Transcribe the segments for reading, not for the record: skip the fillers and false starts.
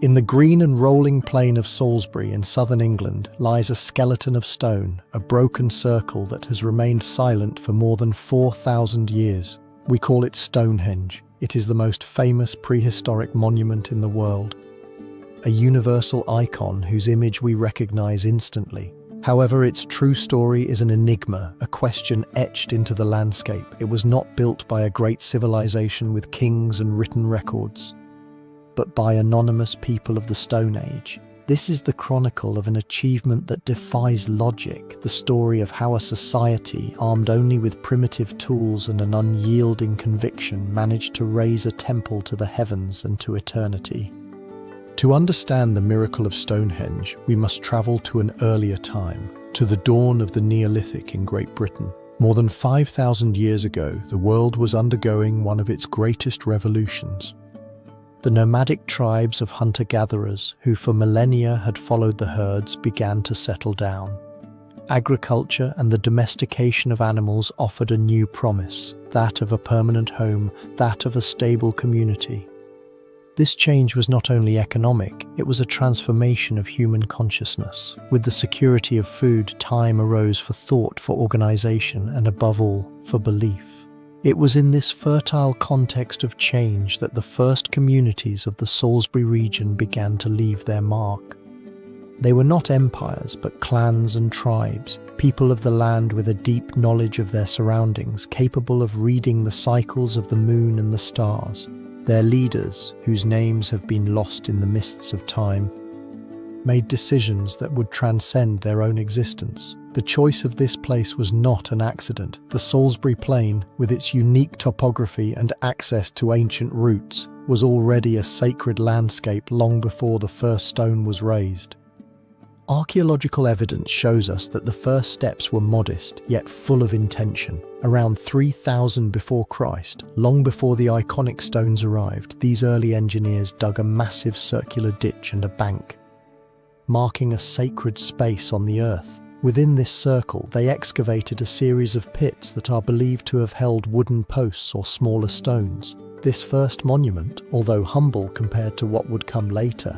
In the green and rolling plain of Salisbury in southern England lies a skeleton of stone, a broken circle that has remained silent for more than 4,000 years. We call it Stonehenge. It is the most famous prehistoric monument in the world, a universal icon whose image we recognize instantly. However, its true story is an enigma, a question etched into the landscape. It was not built by a great civilization with kings and written records, but by anonymous people of the Stone Age. This is the chronicle of an achievement that defies logic, the story of how a society, armed only with primitive tools and an unyielding conviction, managed to raise a temple to the heavens and to eternity. To understand the miracle of Stonehenge, we must travel to an earlier time, to the dawn of the Neolithic in Great Britain. More than 5,000 years ago, the world was undergoing one of its greatest revolutions. The nomadic tribes of hunter-gatherers, who for millennia had followed the herds, began to settle down. Agriculture and the domestication of animals offered a new promise, that of a permanent home, that of a stable community. This change was not only economic, it was a transformation of human consciousness. With the security of food, time arose for thought, for organization, and above all, for belief. It was in this fertile context of change that the first communities of the Salisbury region began to leave their mark. They were not empires, but clans and tribes, people of the land with a deep knowledge of their surroundings, capable of reading the cycles of the moon and the stars. Their leaders, whose names have been lost in the mists of time, made decisions that would transcend their own existence. The choice of this place was not an accident. The Salisbury Plain, with its unique topography and access to ancient routes, was already a sacred landscape long before the first stone was raised. Archaeological evidence shows us that the first steps were modest, yet full of intention. Around 3000 before Christ, long before the iconic stones arrived, these early engineers dug a massive circular ditch and a bank, marking a sacred space on the earth. Within this circle, they excavated a series of pits that are believed to have held wooden posts or smaller stones. This first monument, although humble compared to what would come later,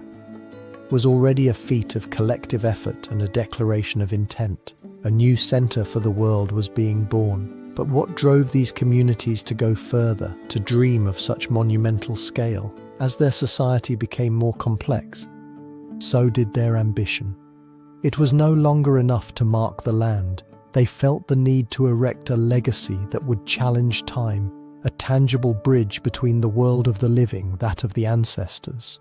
was already a feat of collective effort and a declaration of intent. A new center for the world was being born. But what drove these communities to go further, to dream of such monumental scale? As their society became more complex, so did their ambition. It was no longer enough to mark the land. They felt the need to erect a legacy that would challenge time, a tangible bridge between the world of the living, that of the ancestors,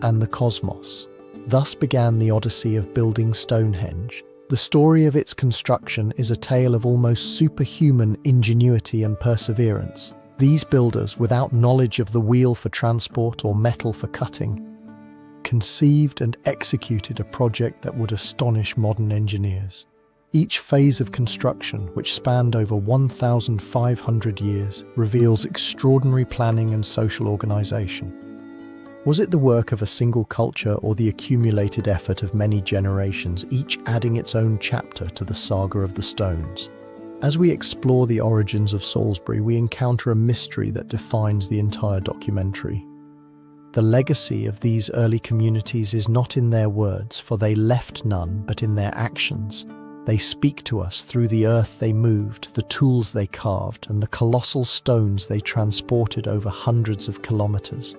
and the cosmos. Thus began the odyssey of building Stonehenge. The story of its construction is a tale of almost superhuman ingenuity and perseverance. These builders, without knowledge of the wheel for transport or metal for cutting, conceived and executed a project that would astonish modern engineers. Each phase of construction, which spanned over 1,500 years, reveals extraordinary planning and social organization. Was it the work of a single culture or the accumulated effort of many generations, each adding its own chapter to the saga of the stones? As we explore the origins of Salisbury, we encounter a mystery that defines the entire documentary. The legacy of these early communities is not in their words, for they left none, but in their actions. They speak to us through the earth they moved, the tools they carved, and the colossal stones they transported over hundreds of kilometers.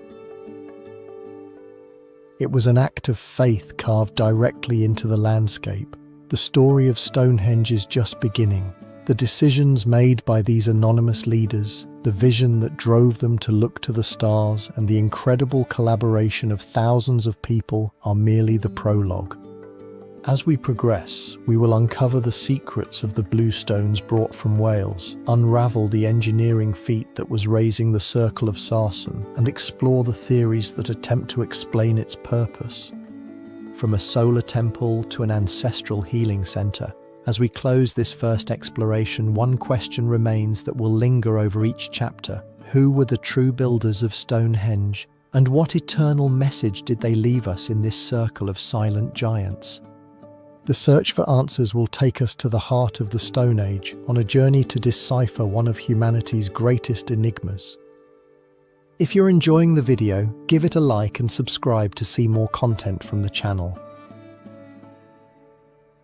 It was an act of faith carved directly into the landscape. The story of Stonehenge is just beginning. The decisions made by these anonymous leaders, the vision that drove them to look to the stars, and the incredible collaboration of thousands of people are merely the prologue. As we progress, we will uncover the secrets of the blue stones brought from Wales, unravel the engineering feat that was raising the Circle of Sarsen, and explore the theories that attempt to explain its purpose. From a solar temple to an ancestral healing center, as we close this first exploration, one question remains that will linger over each chapter. Who were the true builders of Stonehenge, and what eternal message did they leave us in this circle of silent giants? The search for answers will take us to the heart of the Stone Age, on a journey to decipher one of humanity's greatest enigmas. If you're enjoying the video, give it a like and subscribe to see more content from the channel.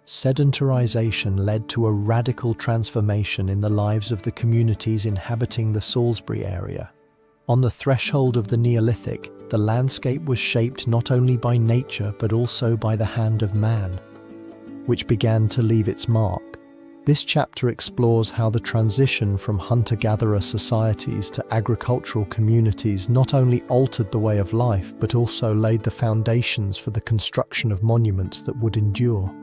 Sedentarization led to a radical transformation in the lives of the communities inhabiting the Salisbury area. On the threshold of the Neolithic, the landscape was shaped not only by nature but also by the hand of man, which began to leave its mark. This chapter explores how the transition from hunter-gatherer societies to agricultural communities not only altered the way of life but also laid the foundations for the construction of monuments that would endure,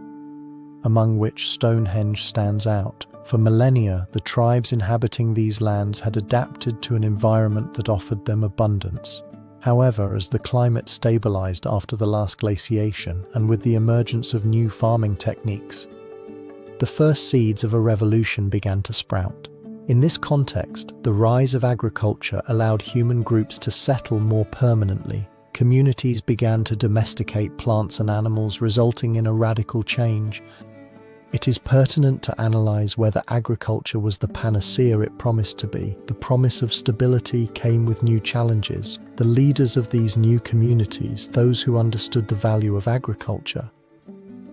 among which Stonehenge stands out. For millennia, the tribes inhabiting these lands had adapted to an environment that offered them abundance. However, as the climate stabilized after the last glaciation and with the emergence of new farming techniques, the first seeds of a revolution began to sprout. In this context, the rise of agriculture allowed human groups to settle more permanently. Communities began to domesticate plants and animals, resulting in a radical change. It is pertinent to analyze whether agriculture was the panacea it promised to be. The promise of stability came with new challenges. The leaders of these new communities, those who understood the value of agriculture,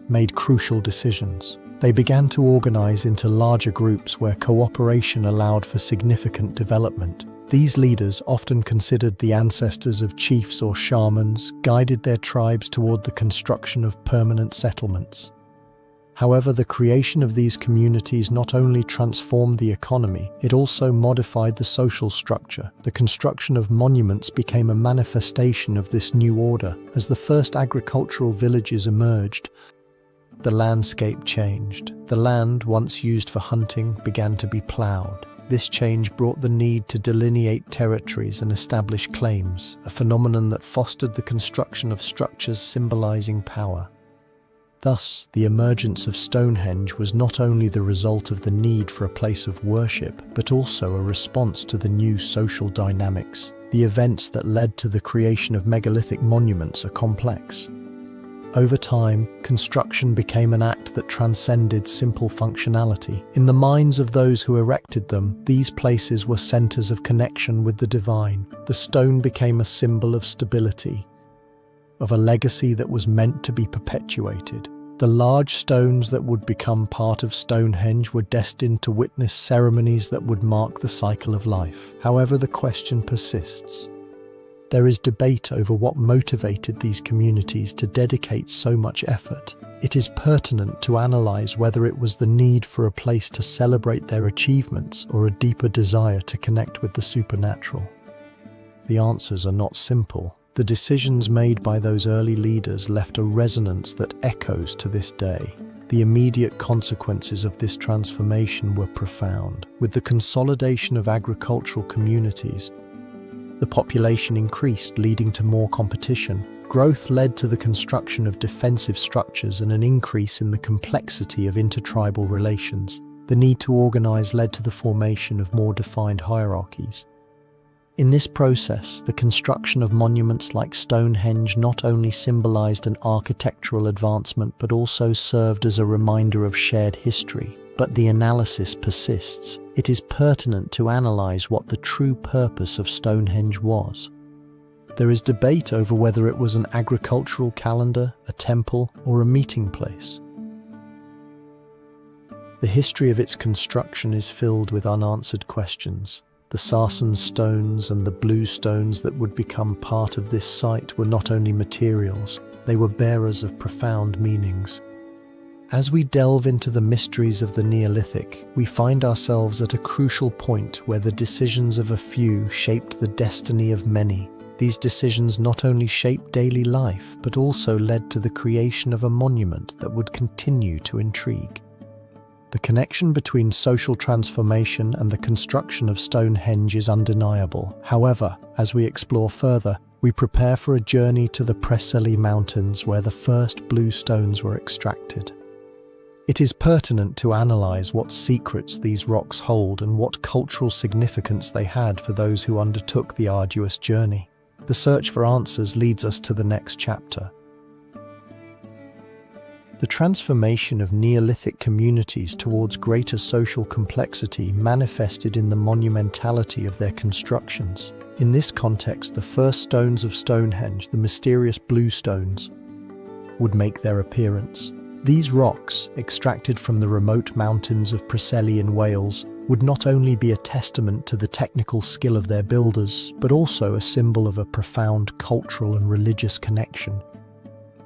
made crucial decisions. They began to organize into larger groups where cooperation allowed for significant development. These leaders, often considered the ancestors of chiefs or shamans, guided their tribes toward the construction of permanent settlements. However, the creation of these communities not only transformed the economy, it also modified the social structure. The construction of monuments became a manifestation of this new order. As the first agricultural villages emerged, the landscape changed. The land, once used for hunting, began to be ploughed. This change brought the need to delineate territories and establish claims, a phenomenon that fostered the construction of structures symbolizing power. Thus, the emergence of Stonehenge was not only the result of the need for a place of worship, but also a response to the new social dynamics. The events that led to the creation of megalithic monuments are complex. Over time, construction became an act that transcended simple functionality. In the minds of those who erected them, these places were centers of connection with the divine. The stone became a symbol of stability, of a legacy that was meant to be perpetuated. The large stones that would become part of Stonehenge were destined to witness ceremonies that would mark the cycle of life. However, the question persists. There is debate over what motivated these communities to dedicate so much effort. It is pertinent to analyze whether it was the need for a place to celebrate their achievements or a deeper desire to connect with the supernatural. The answers are not simple. The decisions made by those early leaders left a resonance that echoes to this day. The immediate consequences of this transformation were profound. With the consolidation of agricultural communities, the population increased, leading to more competition. Growth led to the construction of defensive structures and an increase in the complexity of intertribal relations. The need to organize led to the formation of more defined hierarchies. In this process, the construction of monuments like Stonehenge not only symbolized an architectural advancement but also served as a reminder of shared history. But the analysis persists. It is pertinent to analyze what the true purpose of Stonehenge was. There is debate over whether it was an agricultural calendar, a temple, or a meeting place. The history of its construction is filled with unanswered questions. The Sarsen stones and the blue stones that would become part of this site were not only materials, they were bearers of profound meanings. As we delve into the mysteries of the Neolithic, we find ourselves at a crucial point where the decisions of a few shaped the destiny of many. These decisions not only shaped daily life, but also led to the creation of a monument that would continue to intrigue. The connection between social transformation and the construction of Stonehenge is undeniable. However, as we explore further, we prepare for a journey to the Preseli Mountains where the first blue stones were extracted. It is pertinent to analyze what secrets these rocks hold and what cultural significance they had for those who undertook the arduous journey. The search for answers leads us to the next chapter. The transformation of Neolithic communities towards greater social complexity manifested in the monumentality of their constructions. In this context, the first stones of Stonehenge, the mysterious blue stones, would make their appearance. These rocks, extracted from the remote mountains of Preseli in Wales, would not only be a testament to the technical skill of their builders, but also a symbol of a profound cultural and religious connection.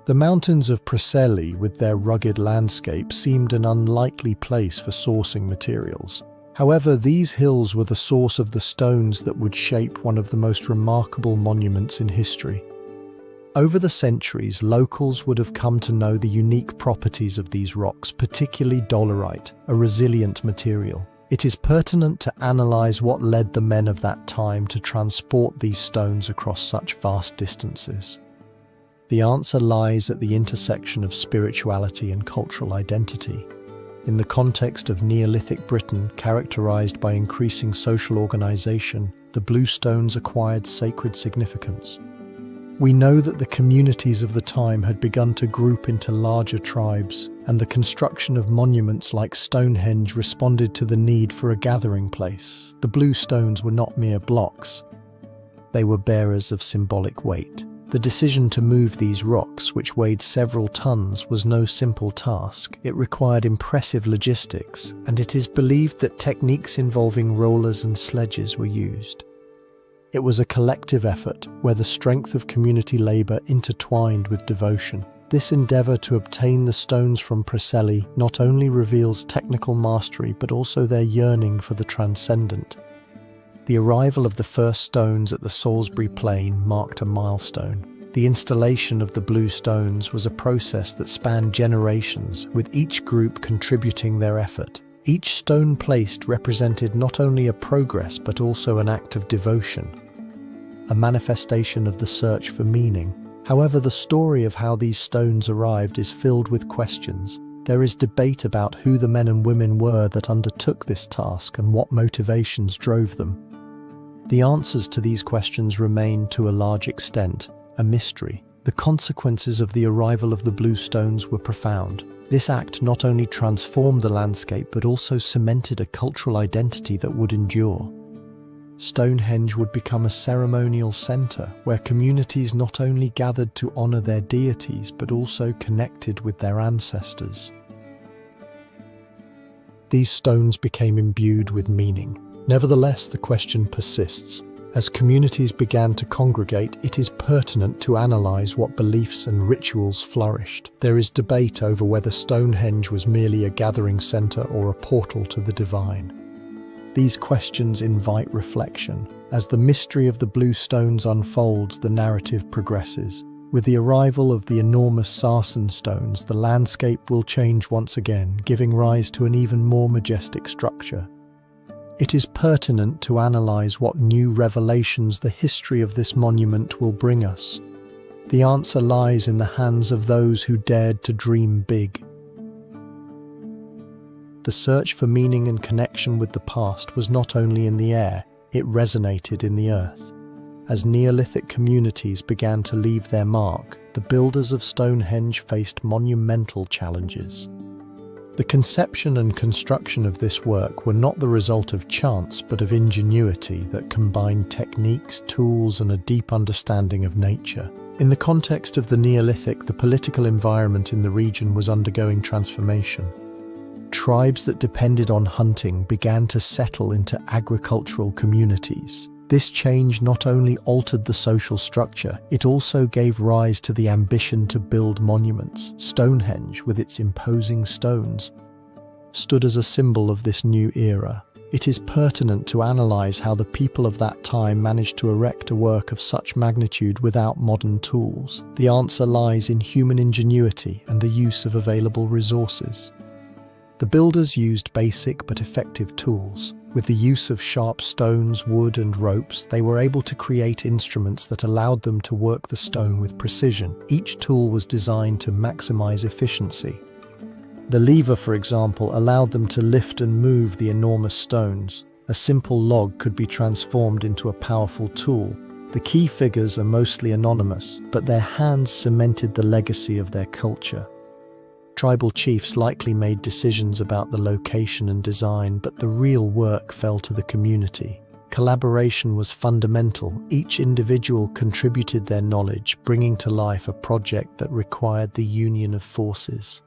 The mountains of Preseli, with their rugged landscape, seemed an unlikely place for sourcing materials. However, these hills were the source of the stones that would shape one of the most remarkable monuments in history. Over the centuries, locals would have come to know the unique properties of these rocks, particularly dolerite, a resilient material. It is pertinent to analyze what led the men of that time to transport these stones across such vast distances. The answer lies at the intersection of spirituality and cultural identity. In the context of Neolithic Britain, characterized by increasing social organization, the blue stones acquired sacred significance. We know that the communities of the time had begun to group into larger tribes, and the construction of monuments like Stonehenge responded to the need for a gathering place. The blue stones were not mere blocks. They were bearers of symbolic weight. The decision to move these rocks, which weighed several tons, was no simple task. It required impressive logistics, and it is believed that techniques involving rollers and sledges were used. It was a collective effort where the strength of community labor intertwined with devotion. This endeavor to obtain the stones from Preseli not only reveals technical mastery but also their yearning for the transcendent. The arrival of the first stones at the Salisbury Plain marked a milestone. The installation of the blue stones was a process that spanned generations, with each group contributing their effort. Each stone placed represented not only a progress but also an act of devotion, a manifestation of the search for meaning. However, the story of how these stones arrived is filled with questions. There is debate about who the men and women were that undertook this task and what motivations drove them. The answers to these questions remain, to a large extent, a mystery. The consequences of the arrival of the blue stones were profound. This act not only transformed the landscape but also cemented a cultural identity that would endure. Stonehenge would become a ceremonial center where communities not only gathered to honor their deities but also connected with their ancestors. These stones became imbued with meaning. Nevertheless, the question persists. As communities began to congregate, it is pertinent to analyze what beliefs and rituals flourished. There is debate over whether Stonehenge was merely a gathering center or a portal to the divine. These questions invite reflection. As the mystery of the blue stones unfolds, the narrative progresses. With the arrival of the enormous Sarsen stones, the landscape will change once again, giving rise to an even more majestic structure. It is pertinent to analyze what new revelations the history of this monument will bring us. The answer lies in the hands of those who dared to dream big. The search for meaning and connection with the past was not only in the air, it resonated in the earth. As Neolithic communities began to leave their mark, the builders of Stonehenge faced monumental challenges. The conception and construction of this work were not the result of chance but of ingenuity that combined techniques, tools, and a deep understanding of nature. In the context of the Neolithic, the political environment in the region was undergoing transformation. Tribes that depended on hunting began to settle into agricultural communities. This change not only altered the social structure, it also gave rise to the ambition to build monuments. Stonehenge, with its imposing stones, stood as a symbol of this new era. It is pertinent to analyze how the people of that time managed to erect a work of such magnitude without modern tools. The answer lies in human ingenuity and the use of available resources. The builders used basic but effective tools. With the use of sharp stones, wood, and ropes, they were able to create instruments that allowed them to work the stone with precision. Each tool was designed to maximize efficiency. The lever, for example, allowed them to lift and move the enormous stones. A simple log could be transformed into a powerful tool. The key figures are mostly anonymous, but their hands cemented the legacy of their culture. Tribal chiefs likely made decisions about the location and design, but the real work fell to the community. Collaboration was fundamental. Each individual contributed their knowledge, bringing to life a project that required the union of forces.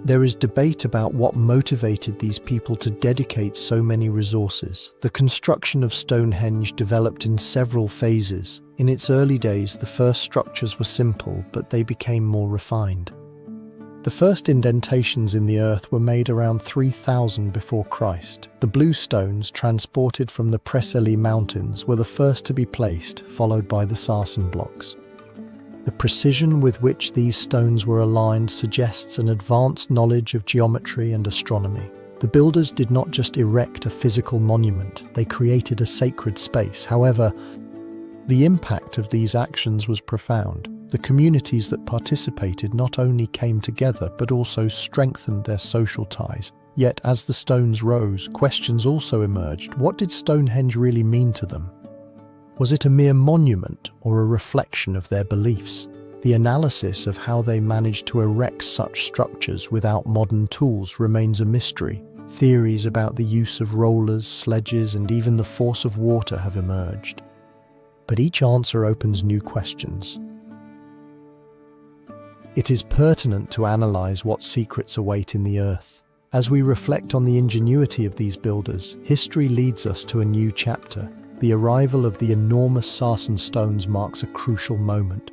There is debate about what motivated these people to dedicate so many resources. The construction of Stonehenge developed in several phases. In its early days, the first structures were simple, but they became more refined. The first indentations in the earth were made around 3000 before Christ. The blue stones, transported from the Preseli Mountains, were the first to be placed, followed by the Sarsen blocks. The precision with which these stones were aligned suggests an advanced knowledge of geometry and astronomy. The builders did not just erect a physical monument, they created a sacred space. However, the impact of these actions was profound. The communities that participated not only came together but also strengthened their social ties. Yet, as the stones rose, questions also emerged. What did Stonehenge really mean to them? Was it a mere monument or a reflection of their beliefs? The analysis of how they managed to erect such structures without modern tools remains a mystery. Theories about the use of rollers, sledges, and even the force of water have emerged. But each answer opens new questions. It is pertinent to analyze what secrets await in the earth. As we reflect on the ingenuity of these builders, history leads us to a new chapter. The arrival of the enormous Sarsen stones marks a crucial moment.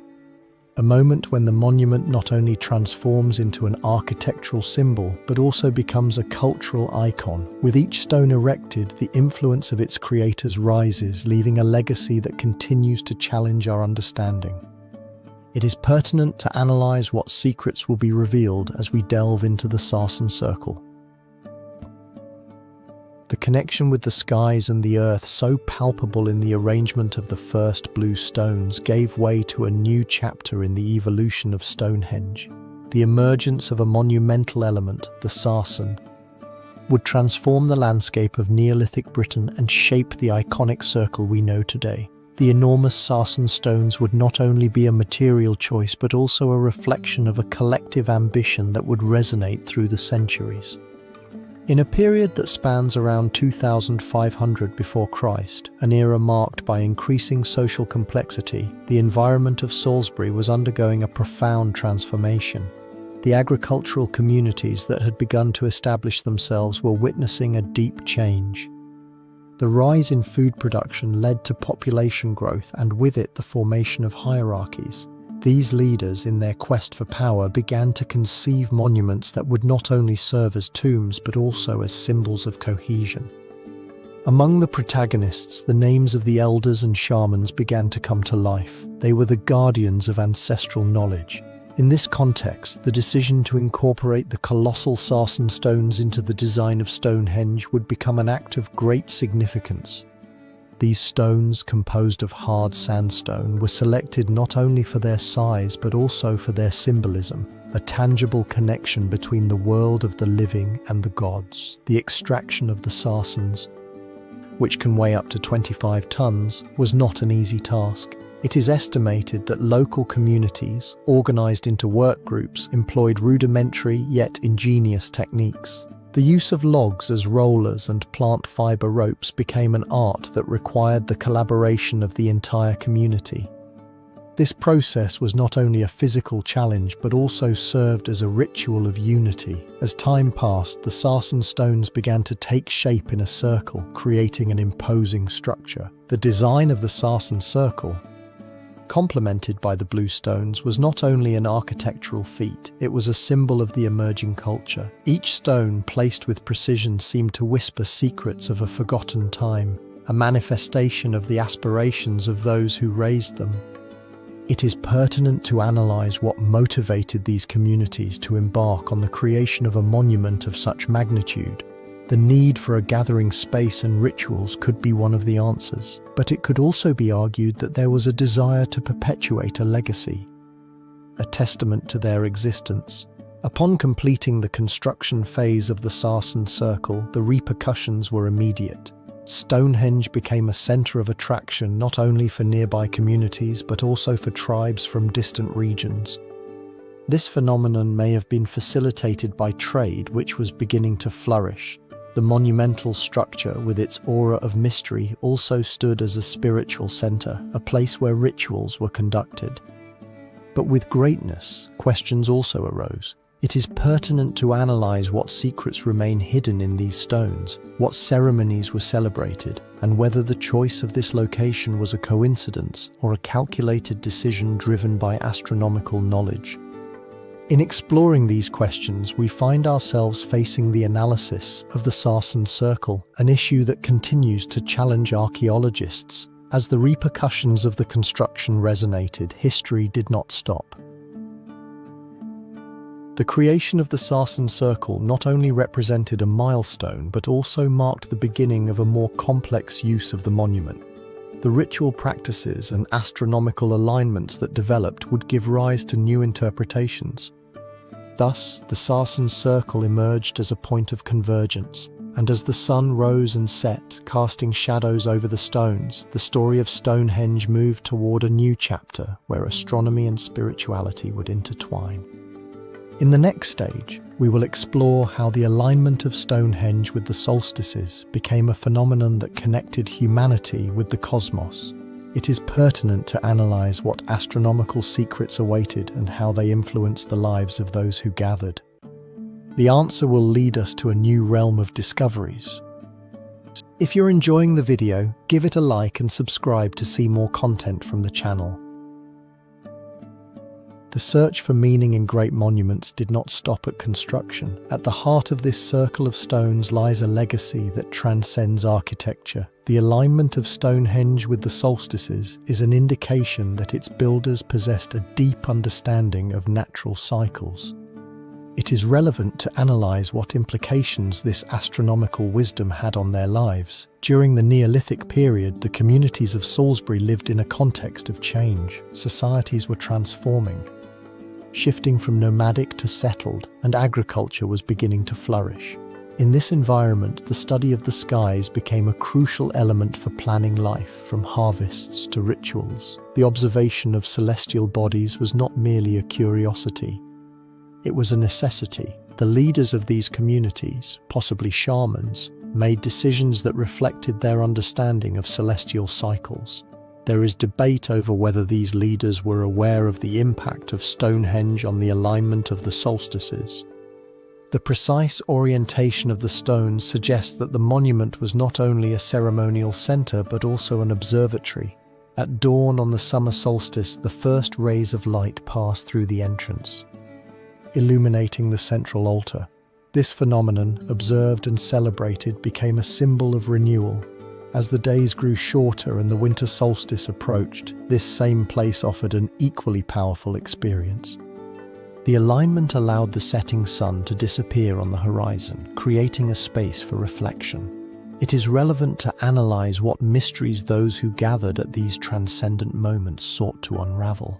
A moment when the monument not only transforms into an architectural symbol, but also becomes a cultural icon. With each stone erected, the influence of its creators rises, leaving a legacy that continues to challenge our understanding. It is pertinent to analyze what secrets will be revealed as we delve into the Sarsen Circle. The connection with the skies and the earth, so palpable in the arrangement of the first blue stones, gave way to a new chapter in the evolution of Stonehenge. The emergence of a monumental element, the Sarsen, would transform the landscape of Neolithic Britain and shape the iconic circle we know today. The enormous Sarsen stones would not only be a material choice but also a reflection of a collective ambition that would resonate through the centuries. In a period that spans around 2500 before Christ, an era marked by increasing social complexity, the environment of Salisbury was undergoing a profound transformation. The agricultural communities that had begun to establish themselves were witnessing a deep change. The rise in food production led to population growth and with it the formation of hierarchies. These leaders, in their quest for power, began to conceive monuments that would not only serve as tombs but also as symbols of cohesion. Among the protagonists, the names of the elders and shamans began to come to life. They were the guardians of ancestral knowledge. In this context, the decision to incorporate the colossal Sarsen stones into the design of Stonehenge would become an act of great significance. These stones, composed of hard sandstone, were selected not only for their size but also for their symbolism, a tangible connection between the world of the living and the gods. The extraction of the Sarsens, which can weigh up to 25 tons, was not an easy task. It is estimated that local communities, organized into work groups, employed rudimentary yet ingenious techniques. The use of logs as rollers and plant fiber ropes became an art that required the collaboration of the entire community. This process was not only a physical challenge but also served as a ritual of unity. As time passed, the Sarsen stones began to take shape in a circle, creating an imposing structure. The design of the Sarsen circle, complemented by the blue stones, was not only an architectural feat, it was a symbol of the emerging culture. Each stone, placed with precision, seemed to whisper secrets of a forgotten time, a manifestation of the aspirations of those who raised them. It is pertinent to analyze what motivated these communities to embark on the creation of a monument of such magnitude. The need for a gathering space and rituals could be one of the answers, but it could also be argued that there was a desire to perpetuate a legacy, a testament to their existence. Upon completing the construction phase of the Sarsen Circle, the repercussions were immediate. Stonehenge became a center of attraction not only for nearby communities but also for tribes from distant regions. This phenomenon may have been facilitated by trade, which was beginning to flourish. The The monumental structure, with its aura of mystery, also stood as a spiritual center, a place where rituals were conducted. But with greatness, questions also arose. It is pertinent to analyze what secrets remain hidden in these stones, what ceremonies were celebrated, and whether the choice of this location was a coincidence or a calculated decision driven by astronomical knowledge. In exploring these questions, we find ourselves facing the analysis of the Sarsen Circle, an issue that continues to challenge archaeologists. As the repercussions of the construction resonated, history did not stop. The creation of the Sarsen Circle not only represented a milestone, but also marked the beginning of a more complex use of the monument. The ritual practices and astronomical alignments that developed would give rise to new interpretations. Thus, the Sarsen Circle emerged as a point of convergence, and as the sun rose and set, casting shadows over the stones, the story of Stonehenge moved toward a new chapter where astronomy and spirituality would intertwine. In the next stage, we will explore how the alignment of Stonehenge with the solstices became a phenomenon that connected humanity with the cosmos. It is pertinent to analyze what astronomical secrets awaited and how they influenced the lives of those who gathered. The answer will lead us to a new realm of discoveries. If you're enjoying the video, give it a like and subscribe to see more content from the channel. The search for meaning in great monuments did not stop at construction. At the heart of this circle of stones lies a legacy that transcends architecture. The alignment of Stonehenge with the solstices is an indication that its builders possessed a deep understanding of natural cycles. It is relevant to analyze what implications this astronomical wisdom had on their lives. During the Neolithic period, the communities of Salisbury lived in a context of change. Societies were transforming, shifting from nomadic to settled, and agriculture was beginning to flourish. In this environment, the study of the skies became a crucial element for planning life, from harvests to rituals. The observation of celestial bodies was not merely a curiosity. It was a necessity. The leaders of these communities, possibly shamans, made decisions that reflected their understanding of celestial cycles. There is debate over whether these leaders were aware of the impact of Stonehenge on the alignment of the solstices. The precise orientation of the stones suggests that the monument was not only a ceremonial center but also an observatory. At dawn on the summer solstice, the first rays of light pass through the entrance, illuminating the central altar. This phenomenon, observed and celebrated, became a symbol of renewal. As the days grew shorter and the winter solstice approached, this same place offered an equally powerful experience. The alignment allowed the setting sun to disappear on the horizon, creating a space for reflection. It is relevant to analyze what mysteries those who gathered at these transcendent moments sought to unravel.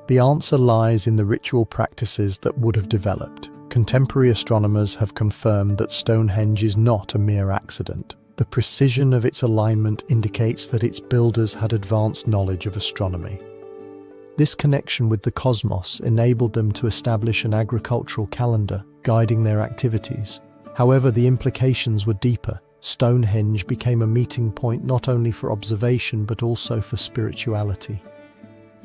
The answer lies in the ritual practices that would have developed. Contemporary astronomers have confirmed that Stonehenge is not a mere accident. The precision of its alignment indicates that its builders had advanced knowledge of astronomy. This connection with the cosmos enabled them to establish an agricultural calendar, guiding their activities. However, the implications were deeper. Stonehenge became a meeting point not only for observation but also for spirituality.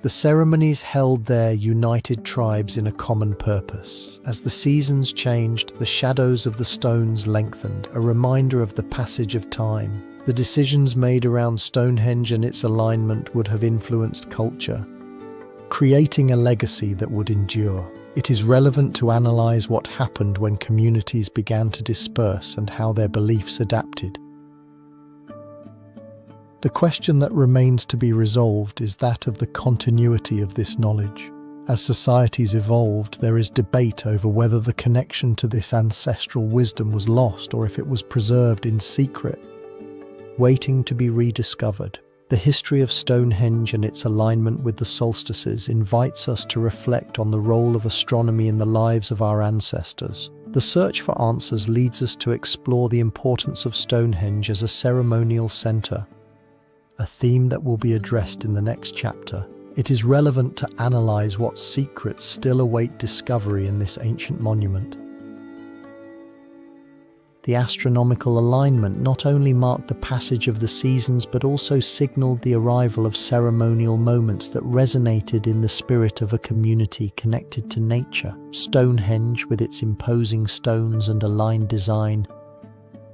The ceremonies held there united tribes in a common purpose. As the seasons changed, the shadows of the stones lengthened, a reminder of the passage of time. The decisions made around Stonehenge and its alignment would have influenced culture, creating a legacy that would endure. It is relevant to analyze what happened when communities began to disperse and how their beliefs adapted. The question that remains to be resolved is that of the continuity of this knowledge. As societies evolved, there is debate over whether the connection to this ancestral wisdom was lost or if it was preserved in secret, waiting to be rediscovered. The history of Stonehenge and its alignment with the solstices invites us to reflect on the role of astronomy in the lives of our ancestors. The search for answers leads us to explore the importance of Stonehenge as a ceremonial center, a theme that will be addressed in the next chapter. It is relevant to analyze what secrets still await discovery in this ancient monument. The astronomical alignment not only marked the passage of the seasons but also signaled the arrival of ceremonial moments that resonated in the spirit of a community connected to nature. Stonehenge, with its imposing stones and aligned design,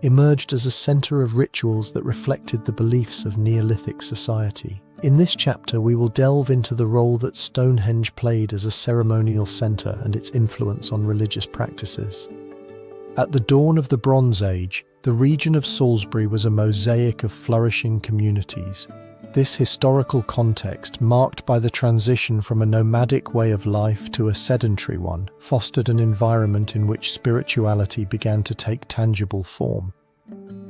emerged as a center of rituals that reflected the beliefs of Neolithic society. In this chapter, we will delve into the role that Stonehenge played as a ceremonial center and its influence on religious practices. At the dawn of the Bronze Age, the region of Salisbury was a mosaic of flourishing communities. This historical context, marked by the transition from a nomadic way of life to a sedentary one, fostered an environment in which spirituality began to take tangible form.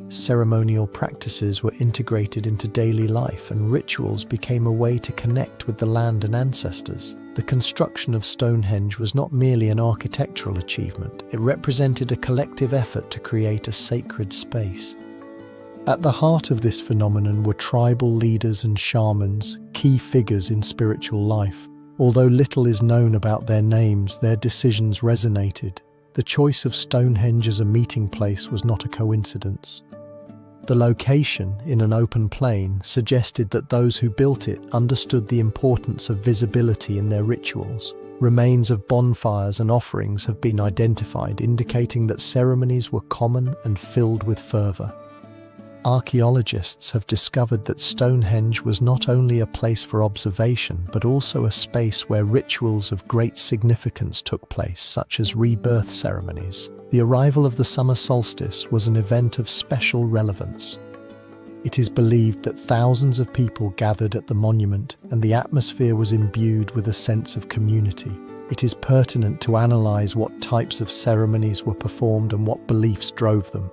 Ceremonial practices were integrated into daily life, and rituals became a way to connect with the land and ancestors. The construction of Stonehenge was not merely an architectural achievement, it represented a collective effort to create a sacred space. At the heart of this phenomenon were tribal leaders and shamans, key figures in spiritual life. Although little is known about their names, their decisions resonated. The choice of Stonehenge as a meeting place was not a coincidence. The location, in an open plain, suggested that those who built it understood the importance of visibility in their rituals. Remains of bonfires and offerings have been identified, indicating that ceremonies were common and filled with fervor. Archaeologists have discovered that Stonehenge was not only a place for observation, but also a space where rituals of great significance took place, such as rebirth ceremonies. The arrival of the summer solstice was an event of special relevance. It is believed that thousands of people gathered at the monument, and the atmosphere was imbued with a sense of community. It is pertinent to analyze what types of ceremonies were performed and what beliefs drove them.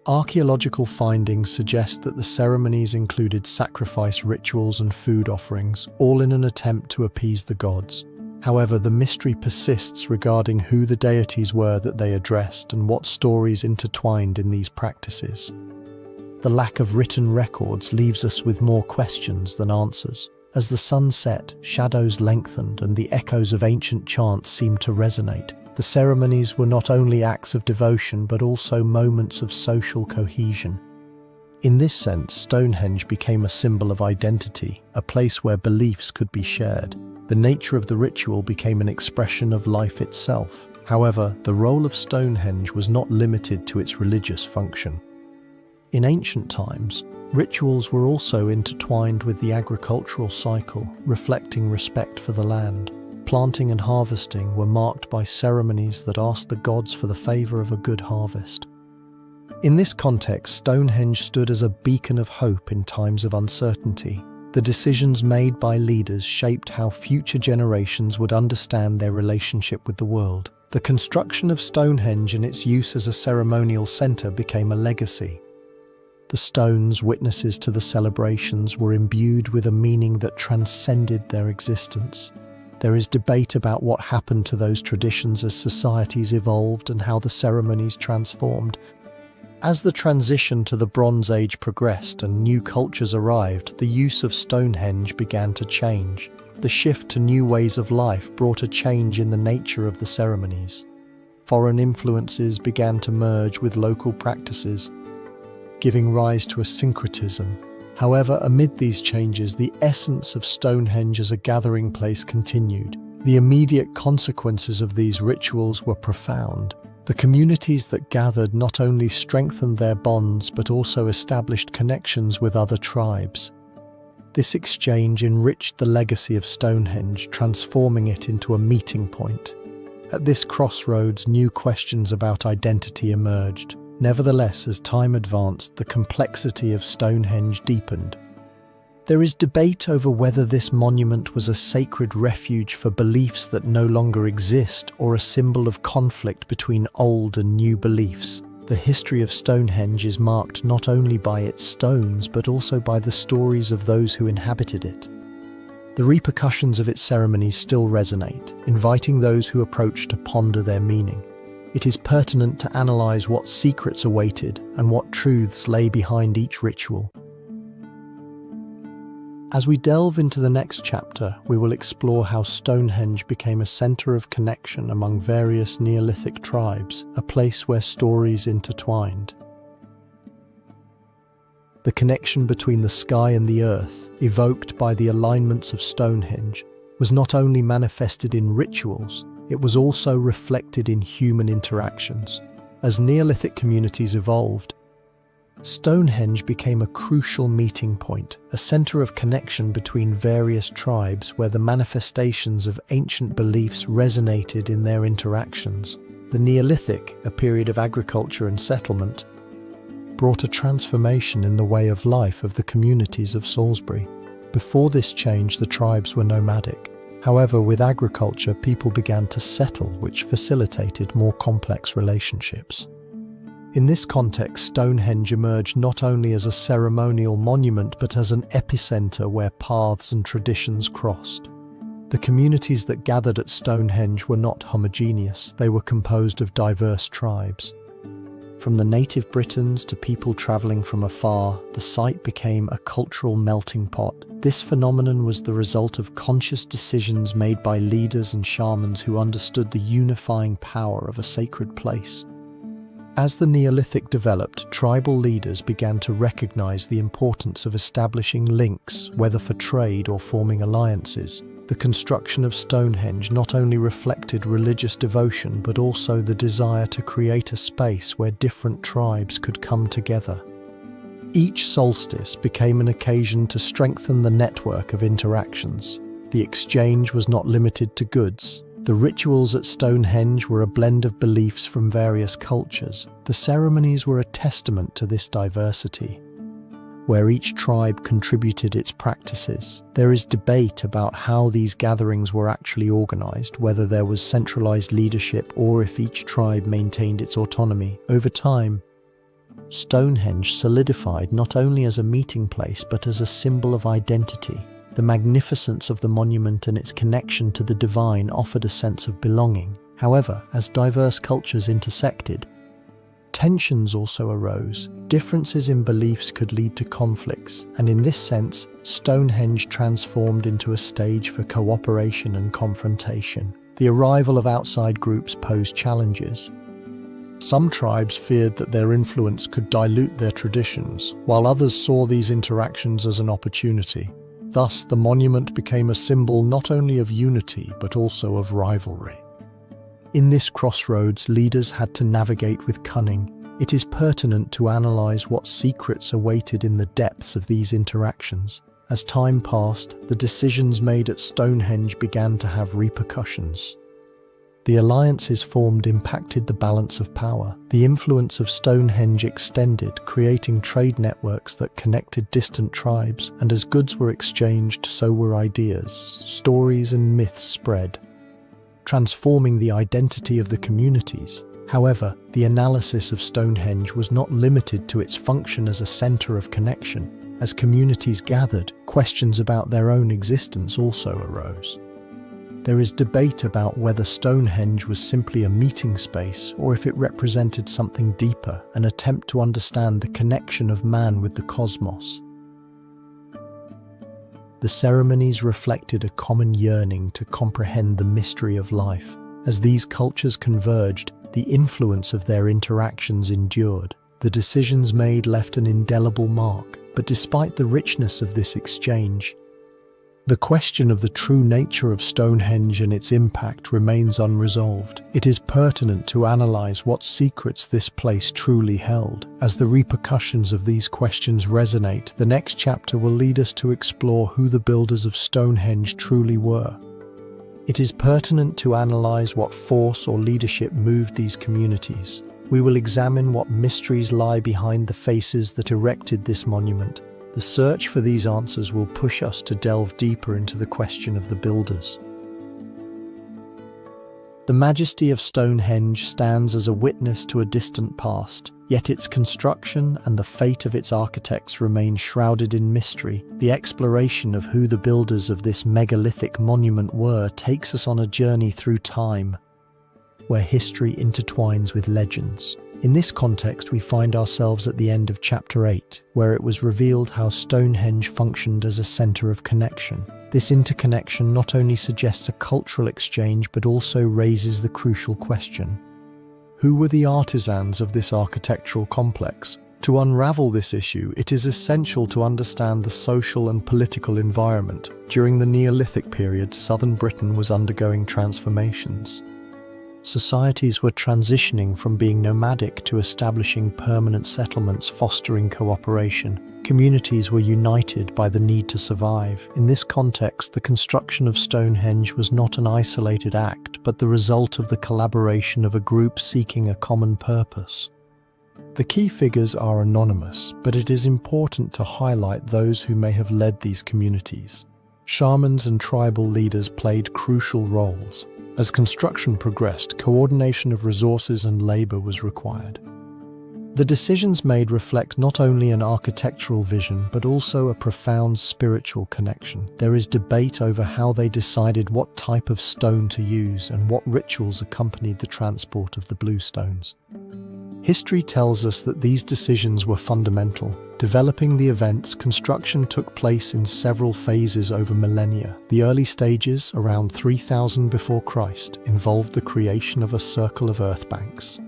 Archaeological findings suggest that the ceremonies included sacrifice rituals and food offerings, all in an attempt to appease the gods. However, the mystery persists regarding who the deities were that they addressed and what stories intertwined in these practices. The lack of written records leaves us with more questions than answers. As the sun set, shadows lengthened and the echoes of ancient chants seemed to resonate. The ceremonies were not only acts of devotion but also moments of social cohesion. In this sense, Stonehenge became a symbol of identity, a place where beliefs could be shared. The nature of the ritual became an expression of life itself. However, the role of Stonehenge was not limited to its religious function. In ancient times, rituals were also intertwined with the agricultural cycle, reflecting respect for the land. Planting and harvesting were marked by ceremonies that asked the gods for the favor of a good harvest. In this context, Stonehenge stood as a beacon of hope in times of uncertainty. The decisions made by leaders shaped how future generations would understand their relationship with the world. The construction of Stonehenge and its use as a ceremonial center became a legacy. The stones, witnesses to the celebrations, were imbued with a meaning that transcended their existence. There is debate about what happened to those traditions as societies evolved and how the ceremonies transformed. As the transition to the Bronze Age progressed and new cultures arrived, the use of Stonehenge began to change. The shift to new ways of life brought a change in the nature of the ceremonies. Foreign influences began to merge with local practices, giving rise to a syncretism. However, amid these changes, the essence of Stonehenge as a gathering place continued. The immediate consequences of these rituals were profound. The communities that gathered not only strengthened their bonds but also established connections with other tribes. This exchange enriched the legacy of Stonehenge, transforming it into a meeting point. At this crossroads, new questions about identity emerged. Nevertheless, as time advanced, the complexity of Stonehenge deepened. There is debate over whether this monument was a sacred refuge for beliefs that no longer exist or a symbol of conflict between old and new beliefs. The history of Stonehenge is marked not only by its stones but also by the stories of those who inhabited it. The repercussions of its ceremonies still resonate, inviting those who approach to ponder their meaning. It is pertinent to analyze what secrets awaited and what truths lay behind each ritual. As we delve into the next chapter, we will explore how Stonehenge became a center of connection among various Neolithic tribes, a place where stories intertwined. The connection between the sky and the earth, evoked by the alignments of Stonehenge, was not only manifested in rituals, it was also reflected in human interactions. As Neolithic communities evolved, Stonehenge became a crucial meeting point, a center of connection between various tribes where the manifestations of ancient beliefs resonated in their interactions. The Neolithic, a period of agriculture and settlement, brought a transformation in the way of life of the communities of Salisbury. Before this change, the tribes were nomadic. However, with agriculture, people began to settle, which facilitated more complex relationships. In this context, Stonehenge emerged not only as a ceremonial monument but as an epicenter where paths and traditions crossed. The communities that gathered at Stonehenge were not homogeneous, they were composed of diverse tribes. From the native Britons to people travelling from afar, the site became a cultural melting pot. This phenomenon was the result of conscious decisions made by leaders and shamans who understood the unifying power of a sacred place. As the Neolithic developed, tribal leaders began to recognize the importance of establishing links, whether for trade or forming alliances. The construction of Stonehenge not only reflected religious devotion but also the desire to create a space where different tribes could come together. Each solstice became an occasion to strengthen the network of interactions. The exchange was not limited to goods. The rituals at Stonehenge were a blend of beliefs from various cultures. The ceremonies were a testament to this diversity, where each tribe contributed its practices. There is debate about how these gatherings were actually organized, whether there was centralized leadership or if each tribe maintained its autonomy. Over time, Stonehenge solidified not only as a meeting place but as a symbol of identity. The magnificence of the monument and its connection to the divine offered a sense of belonging. However, as diverse cultures intersected, tensions also arose. Differences in beliefs could lead to conflicts, and in this sense, Stonehenge transformed into a stage for cooperation and confrontation. The arrival of outside groups posed challenges. Some tribes feared that their influence could dilute their traditions, while others saw these interactions as an opportunity. Thus, the monument became a symbol not only of unity but also of rivalry. In this crossroads, leaders had to navigate with cunning. It is pertinent to analyze what secrets awaited in the depths of these interactions. As time passed, the decisions made at Stonehenge began to have repercussions. The alliances formed impacted the balance of power. The influence of Stonehenge extended, creating trade networks that connected distant tribes, and as goods were exchanged, so were ideas. Stories and myths spread, transforming the identity of the communities. However, the analysis of Stonehenge was not limited to its function as a center of connection. As communities gathered, questions about their own existence also arose. There is debate about whether Stonehenge was simply a meeting space or if it represented something deeper, an attempt to understand the connection of man with the cosmos. The ceremonies reflected a common yearning to comprehend the mystery of life. As these cultures converged, the influence of their interactions endured. The decisions made left an indelible mark, but despite the richness of this exchange, the question of the true nature of Stonehenge and its impact remains unresolved. It is pertinent to analyze what secrets this place truly held. As the repercussions of these questions resonate, the next chapter will lead us to explore who the builders of Stonehenge truly were. It is pertinent to analyze what force or leadership moved these communities. We will examine what mysteries lie behind the faces that erected this monument. The search for these answers will push us to delve deeper into the question of the builders. The majesty of Stonehenge stands as a witness to a distant past, yet its construction and the fate of its architects remain shrouded in mystery. The exploration of who the builders of this megalithic monument were takes us on a journey through time, where history intertwines with legends. In this context, we find ourselves at the end of Chapter 8, where it was revealed how Stonehenge functioned as a center of connection. This interconnection not only suggests a cultural exchange, but also raises the crucial question: who were the artisans of this architectural complex? To unravel this issue, it is essential to understand the social and political environment. During the Neolithic period, southern Britain was undergoing transformations. Societies were transitioning from being nomadic to establishing permanent settlements, fostering cooperation. Communities were united by the need to survive. In this context, the construction of Stonehenge was not an isolated act, but the result of the collaboration of a group seeking a common purpose. The key figures are anonymous, but it is important to highlight those who may have led these communities. Shamans and tribal leaders played crucial roles. As construction progressed, coordination of resources and labor was required. The decisions made reflect not only an architectural vision, but also a profound spiritual connection. There is debate over how they decided what type of stone to use and what rituals accompanied the transport of the blue stones. History tells us that these decisions were fundamental. Developing the events, construction took place in several phases over millennia. The early stages, around 3000 before Christ, involved the creation of a circle of earth banks,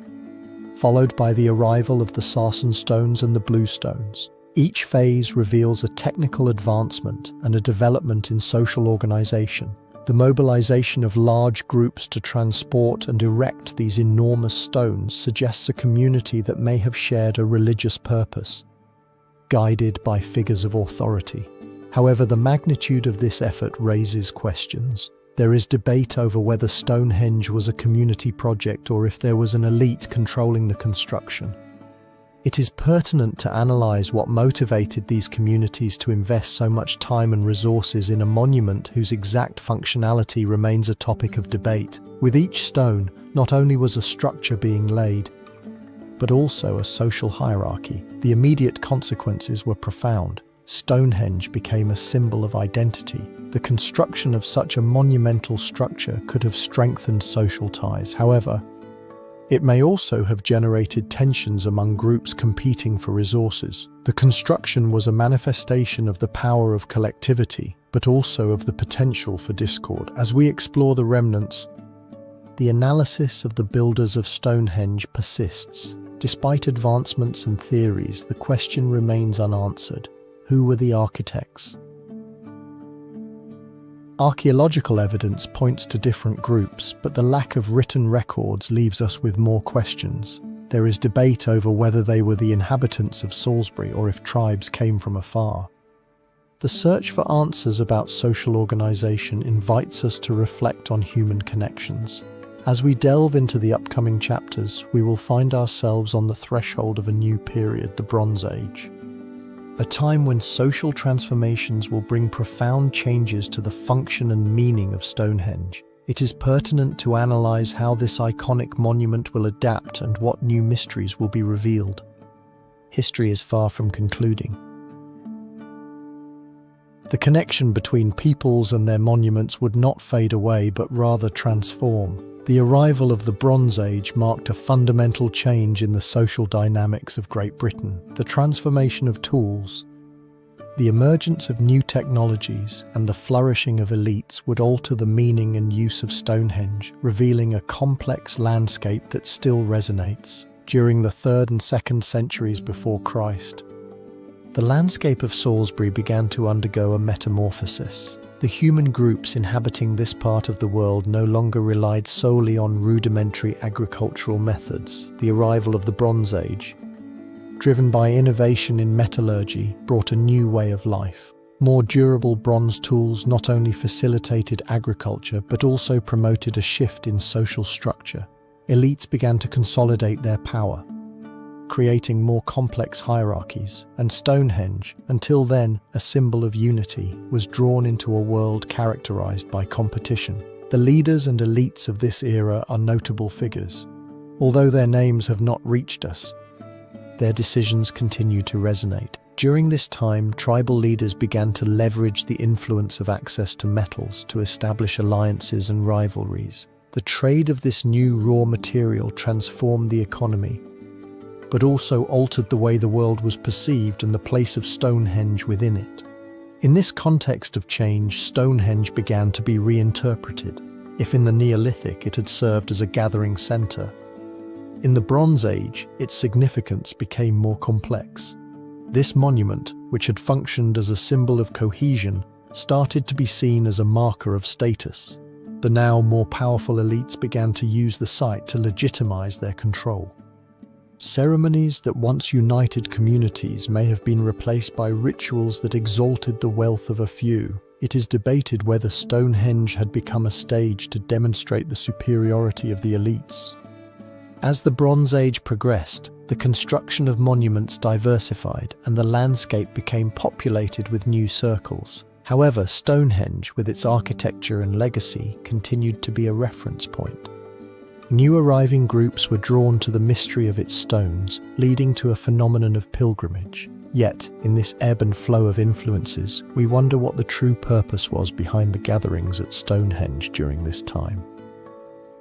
followed by the arrival of the Sarsen stones and the blue stones. Each phase reveals a technical advancement and a development in social organization. The mobilization of large groups to transport and erect these enormous stones suggests a community that may have shared a religious purpose, guided by figures of authority. However, the magnitude of this effort raises questions. There is debate over whether Stonehenge was a community project or if there was an elite controlling the construction. It is pertinent to analyze what motivated these communities to invest so much time and resources in a monument whose exact functionality remains a topic of debate. With each stone, not only was a structure being laid, but also a social hierarchy. The immediate consequences were profound. Stonehenge became a symbol of identity. The construction of such a monumental structure could have strengthened social ties. However, it may also have generated tensions among groups competing for resources. The construction was a manifestation of the power of collectivity, but also of the potential for discord. As we explore the remnants, the analysis of the builders of Stonehenge persists. Despite advancements and theories, the question remains unanswered. Who were the architects? Archaeological evidence points to different groups, but the lack of written records leaves us with more questions. There is debate over whether they were the inhabitants of Salisbury or if tribes came from afar. The search for answers about social organization invites us to reflect on human connections. As we delve into the upcoming chapters, we will find ourselves on the threshold of a new period, the Bronze Age. A time when social transformations will bring profound changes to the function and meaning of Stonehenge. It is pertinent to analyze how this iconic monument will adapt and what new mysteries will be revealed. History is far from concluding. The connection between peoples and their monuments would not fade away, but rather transform. The arrival of the Bronze Age marked a fundamental change in the social dynamics of Great Britain. The transformation of tools, the emergence of new technologies, and the flourishing of elites would alter the meaning and use of Stonehenge, revealing a complex landscape that still resonates. During the 3rd and 2nd centuries before Christ, the landscape of Salisbury began to undergo a metamorphosis. The human groups inhabiting this part of the world no longer relied solely on rudimentary agricultural methods. The arrival of the Bronze Age, driven by innovation in metallurgy, brought a new way of life. More durable bronze tools not only facilitated agriculture, but also promoted a shift in social structure. Elites began to consolidate their power, creating more complex hierarchies, and Stonehenge, until then a symbol of unity, was drawn into a world characterized by competition. The leaders and elites of this era are notable figures. Although their names have not reached us, their decisions continue to resonate. During this time, tribal leaders began to leverage the influence of access to metals to establish alliances and rivalries. The trade of this new raw material transformed the economy, but also altered the way the world was perceived and the place of Stonehenge within it. In this context of change, Stonehenge began to be reinterpreted. If in the Neolithic it had served as a gathering centre, in the Bronze Age its significance became more complex. This monument, which had functioned as a symbol of cohesion, started to be seen as a marker of status. The now more powerful elites began to use the site to legitimize their control. Ceremonies that once united communities may have been replaced by rituals that exalted the wealth of a few. It is debated whether Stonehenge had become a stage to demonstrate the superiority of the elites. As the Bronze Age progressed, the construction of monuments diversified and the landscape became populated with new circles. However, Stonehenge, with its architecture and legacy, continued to be a reference point. New arriving groups were drawn to the mystery of its stones, leading to a phenomenon of pilgrimage. Yet, in this ebb and flow of influences, we wonder what the true purpose was behind the gatherings at Stonehenge during this time.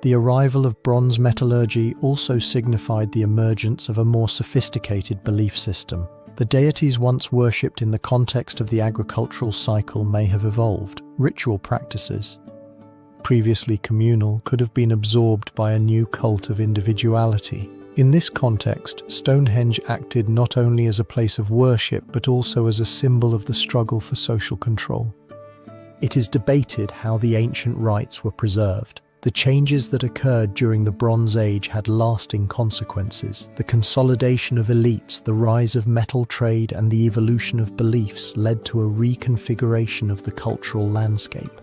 The arrival of bronze metallurgy also signified the emergence of a more sophisticated belief system. The deities once worshipped in the context of the agricultural cycle may have evolved. Ritual practices, previously communal, could have been absorbed by a new cult of individuality. In this context, Stonehenge acted not only as a place of worship but also as a symbol of the struggle for social control. It is debated how the ancient rites were preserved. The changes that occurred during the Bronze Age had lasting consequences. The consolidation of elites, the rise of metal trade, and the evolution of beliefs led to a reconfiguration of the cultural landscape.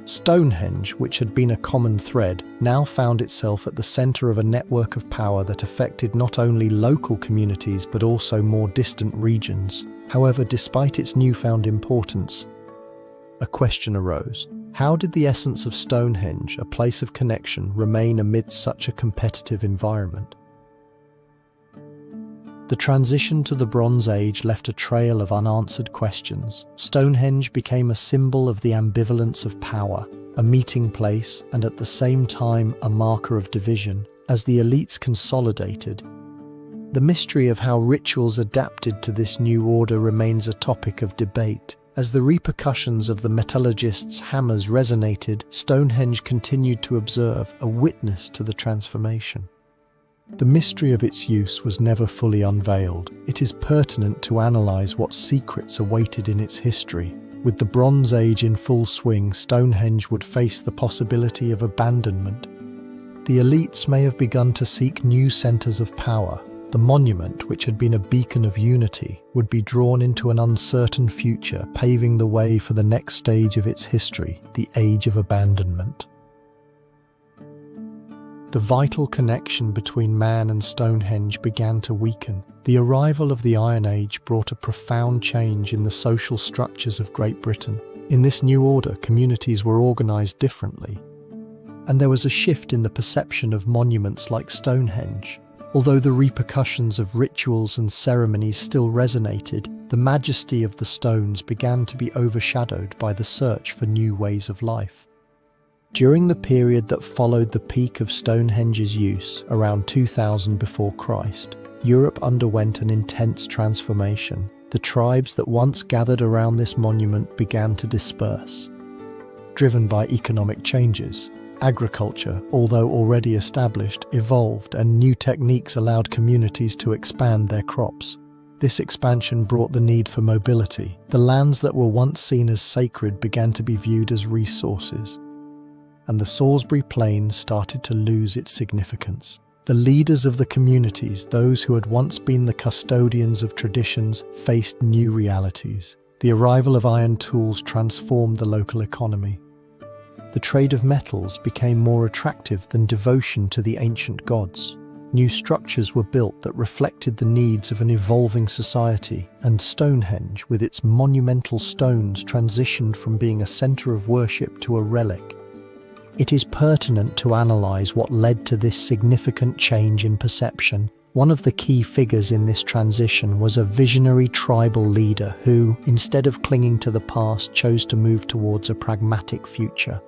Stonehenge, which had been a common thread, now found itself at the center of a network of power that affected not only local communities but also more distant regions. However, despite its newfound importance, a question arose. How did the essence of Stonehenge, a place of connection, remain amidst such a competitive environment? The transition to the Bronze Age left a trail of unanswered questions. Stonehenge became a symbol of the ambivalence of power, a meeting place and at the same time a marker of division. As the elites consolidated, the mystery of how rituals adapted to this new order remains a topic of debate. As the repercussions of the metallurgists' hammers resonated, Stonehenge continued to observe, a witness to the transformation. The mystery of its use was never fully unveiled. It is pertinent to analyze what secrets awaited in its history. With the Bronze Age in full swing, Stonehenge would face the possibility of abandonment. The elites may have begun to seek new centers of power. The monument, which had been a beacon of unity, would be drawn into an uncertain future, paving the way for the next stage of its history, the Age of Abandonment. The vital connection between man and Stonehenge began to weaken. The arrival of the Iron Age brought a profound change in the social structures of Great Britain. In this new order, communities were organized differently, and there was a shift in the perception of monuments like Stonehenge. Although the repercussions of rituals and ceremonies still resonated, the majesty of the stones began to be overshadowed by the search for new ways of life. During the period that followed the peak of Stonehenge's use, around 2000 before Christ, Europe underwent an intense transformation. The tribes that once gathered around this monument began to disperse. Driven by economic changes, agriculture, although already established, evolved, and new techniques allowed communities to expand their crops. This expansion brought the need for mobility. The lands that were once seen as sacred began to be viewed as resources, and the Salisbury Plain started to lose its significance. The leaders of the communities, those who had once been the custodians of traditions, faced new realities. The arrival of iron tools transformed the local economy. The trade of metals became more attractive than devotion to the ancient gods. New structures were built that reflected the needs of an evolving society, and Stonehenge, with its monumental stones, transitioned from being a center of worship to a relic. It is pertinent to analyze what led to this significant change in perception. One of the key figures in this transition was a visionary tribal leader who, instead of clinging to the past, chose to move towards a pragmatic future.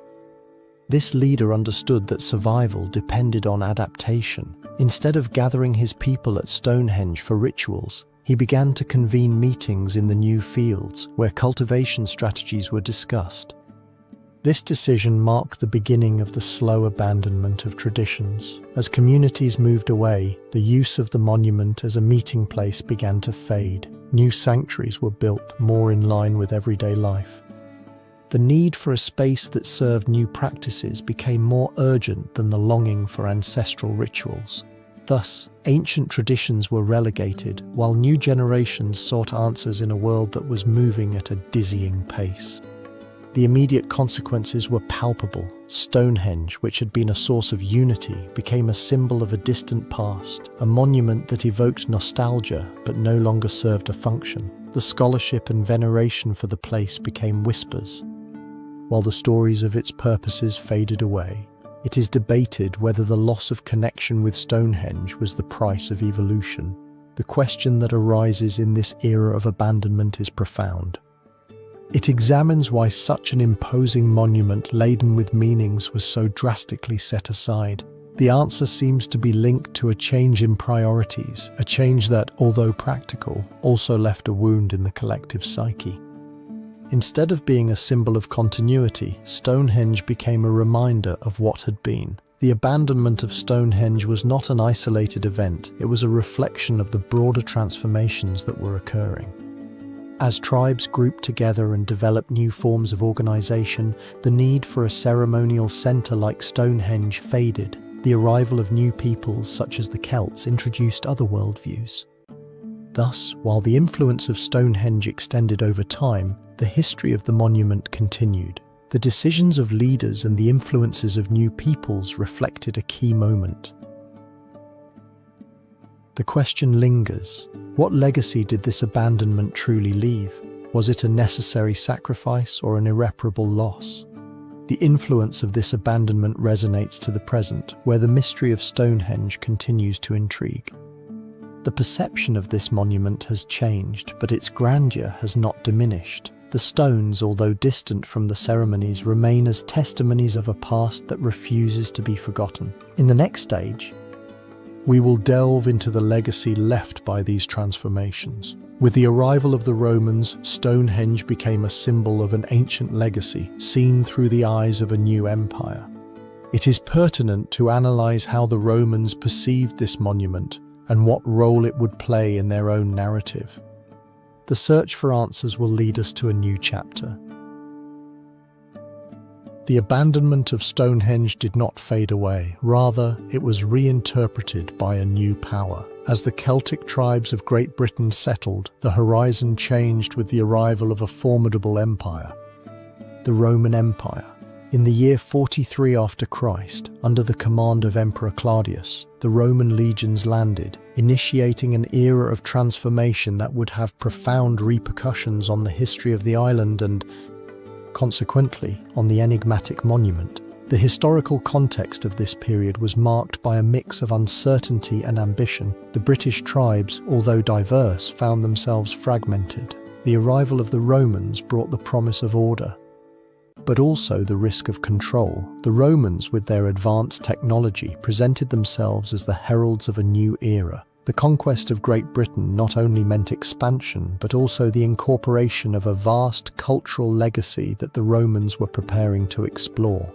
This leader understood that survival depended on adaptation. Instead of gathering his people at Stonehenge for rituals, he began to convene meetings in the new fields where cultivation strategies were discussed. This decision marked the beginning of the slow abandonment of traditions. As communities moved away, the use of the monument as a meeting place began to fade. New sanctuaries were built more in line with everyday life. The need for a space that served new practices became more urgent than the longing for ancestral rituals. Thus, ancient traditions were relegated, while new generations sought answers in a world that was moving at a dizzying pace. The immediate consequences were palpable. Stonehenge, which had been a source of unity, became a symbol of a distant past, a monument that evoked nostalgia but no longer served a function. The scholarship and veneration for the place became whispers, while the stories of its purposes faded away. It is debated whether the loss of connection with Stonehenge was the price of evolution. The question that arises in this era of abandonment is profound. It examines why such an imposing monument laden with meanings was so drastically set aside. The answer seems to be linked to a change in priorities, a change that, although practical, also left a wound in the collective psyche. Instead of being a symbol of continuity, Stonehenge became a reminder of what had been. The abandonment of Stonehenge was not an isolated event, it was a reflection of the broader transformations that were occurring. As tribes grouped together and developed new forms of organization, the need for a ceremonial center like Stonehenge faded. The arrival of new peoples such as the Celts introduced other worldviews. Thus, while the influence of Stonehenge extended over time, the history of the monument continued. The decisions of leaders and the influences of new peoples reflected a key moment. The question lingers: what legacy did this abandonment truly leave? Was it a necessary sacrifice or an irreparable loss? The influence of this abandonment resonates to the present, where the mystery of Stonehenge continues to intrigue. The perception of this monument has changed, but its grandeur has not diminished. The stones, although distant from the ceremonies, remain as testimonies of a past that refuses to be forgotten. In the next stage, we will delve into the legacy left by these transformations. With the arrival of the Romans, Stonehenge became a symbol of an ancient legacy, seen through the eyes of a new empire. It is pertinent to analyze how the Romans perceived this monument and what role it would play in their own narrative. The search for answers will lead us to a new chapter. The abandonment of Stonehenge did not fade away. Rather, it was reinterpreted by a new power. As the Celtic tribes of Great Britain settled, the horizon changed with the arrival of a formidable empire, the Roman Empire. In the year 43 after Christ, under the command of Emperor Claudius, the Roman legions landed, initiating an era of transformation that would have profound repercussions on the history of the island and, consequently, on the enigmatic monument. The historical context of this period was marked by a mix of uncertainty and ambition. The British tribes, although diverse, found themselves fragmented. The arrival of the Romans brought the promise of order, but also the risk of control. The Romans, with their advanced technology, presented themselves as the heralds of a new era. The conquest of Great Britain not only meant expansion, but also the incorporation of a vast cultural legacy that the Romans were preparing to explore.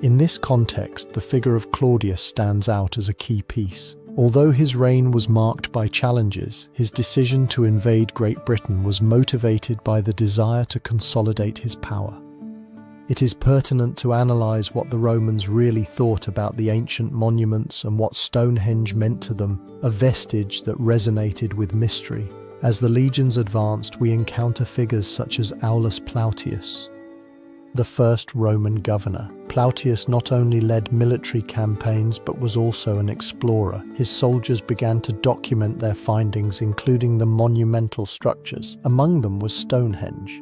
In this context, the figure of Claudius stands out as a key piece. Although his reign was marked by challenges, his decision to invade Great Britain was motivated by the desire to consolidate his power. It is pertinent to analyze what the Romans really thought about the ancient monuments and what Stonehenge meant to them, a vestige that resonated with mystery. As the legions advanced, we encounter figures such as Aulus Plautius, the first Roman governor. Plautius not only led military campaigns but was also an explorer. His soldiers began to document their findings, including the monumental structures. Among them was Stonehenge,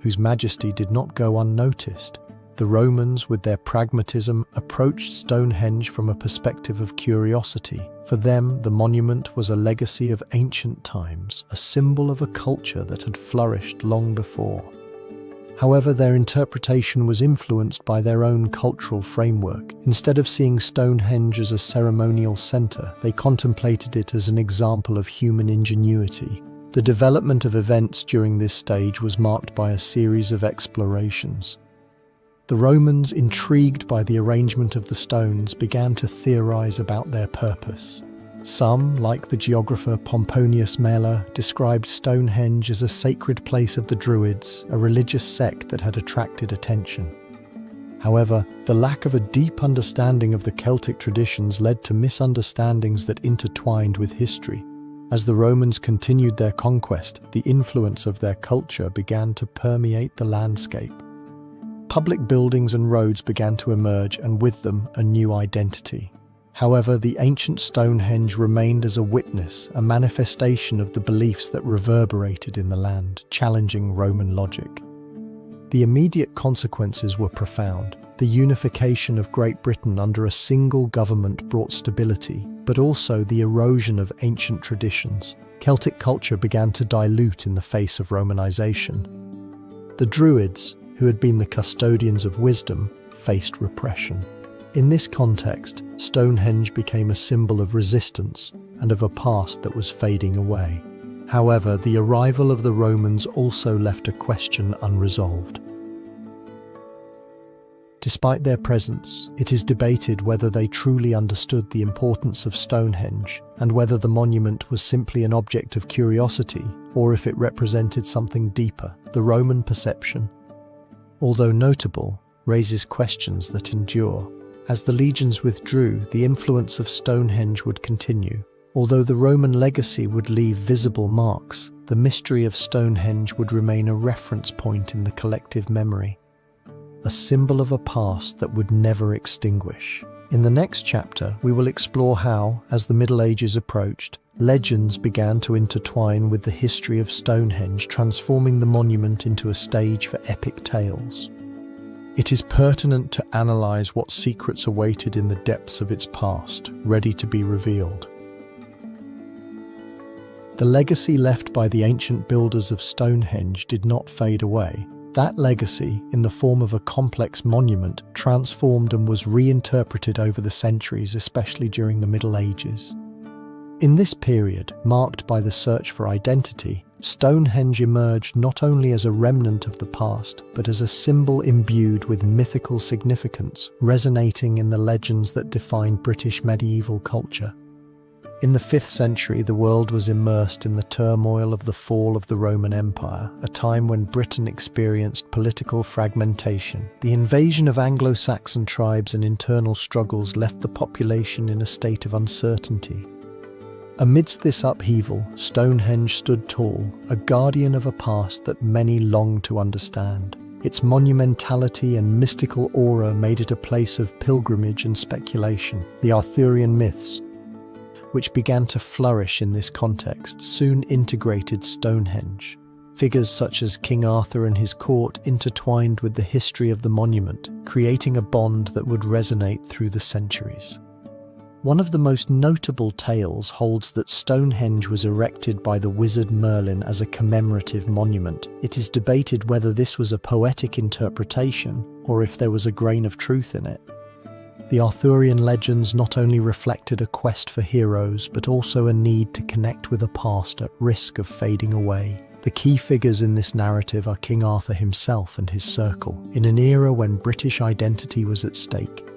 whose majesty did not go unnoticed. The Romans, with their pragmatism, approached Stonehenge from a perspective of curiosity. For them, the monument was a legacy of ancient times, a symbol of a culture that had flourished long before. However, their interpretation was influenced by their own cultural framework. Instead of seeing Stonehenge as a ceremonial center, they contemplated it as an example of human ingenuity. The development of events during this stage was marked by a series of explorations. The Romans, intrigued by the arrangement of the stones, began to theorize about their purpose. Some, like the geographer Pomponius Mela, described Stonehenge as a sacred place of the Druids, a religious sect that had attracted attention. However, the lack of a deep understanding of the Celtic traditions led to misunderstandings that intertwined with history. As the Romans continued their conquest, the influence of their culture began to permeate the landscape. Public buildings and roads began to emerge, and with them, a new identity. However, the ancient Stonehenge remained as a witness, a manifestation of the beliefs that reverberated in the land, challenging Roman logic. The immediate consequences were profound. The unification of Great Britain under a single government brought stability, but also the erosion of ancient traditions. Celtic culture began to dilute in the face of Romanization. The Druids, who had been the custodians of wisdom, faced repression. In this context, Stonehenge became a symbol of resistance and of a past that was fading away. However, the arrival of the Romans also left a question unresolved. Despite their presence, it is debated whether they truly understood the importance of Stonehenge and whether the monument was simply an object of curiosity or if it represented something deeper. The Roman perception, although notable, raises questions that endure. As the legions withdrew, the influence of Stonehenge would continue. Although the Roman legacy would leave visible marks, the mystery of Stonehenge would remain a reference point in the collective memory, a symbol of a past that would never extinguish. In the next chapter, we will explore how, as the Middle Ages approached, legends began to intertwine with the history of Stonehenge, transforming the monument into a stage for epic tales. It is pertinent to analyze what secrets awaited in the depths of its past, ready to be revealed. The legacy left by the ancient builders of Stonehenge did not fade away. That legacy, in the form of a complex monument, transformed and was reinterpreted over the centuries, especially during the Middle Ages. In this period, marked by the search for identity, Stonehenge emerged not only as a remnant of the past, but as a symbol imbued with mythical significance, resonating in the legends that defined British medieval culture. In the 5th century, the world was immersed in the turmoil of the fall of the Roman Empire, a time when Britain experienced political fragmentation. The invasion of Anglo-Saxon tribes and internal struggles left the population in a state of uncertainty. Amidst this upheaval, Stonehenge stood tall, a guardian of a past that many longed to understand. Its monumentality and mystical aura made it a place of pilgrimage and speculation. The Arthurian myths, which began to flourish in this context, soon integrated Stonehenge. Figures such as King Arthur and his court intertwined with the history of the monument, creating a bond that would resonate through the centuries. One of the most notable tales holds that Stonehenge was erected by the wizard Merlin as a commemorative monument. It is debated whether this was a poetic interpretation or if there was a grain of truth in it. The Arthurian legends not only reflected a quest for heroes, but also a need to connect with a past at risk of fading away. The key figures in this narrative are King Arthur himself and his circle, in an era when British identity was at stake.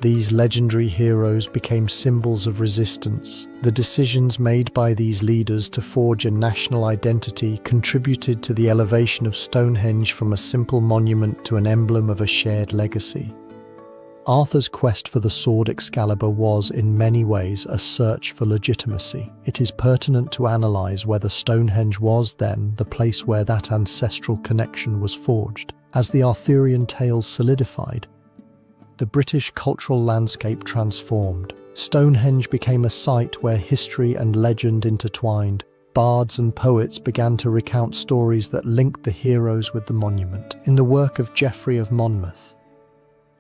These legendary heroes became symbols of resistance. The decisions made by these leaders to forge a national identity contributed to the elevation of Stonehenge from a simple monument to an emblem of a shared legacy. Arthur's quest for the sword Excalibur was, in many ways, a search for legitimacy. It is pertinent to analyze whether Stonehenge was, then, the place where that ancestral connection was forged. As the Arthurian tales solidified, the British cultural landscape transformed. Stonehenge became a site where history and legend intertwined. Bards and poets began to recount stories that linked the heroes with the monument. In the work of Geoffrey of Monmouth,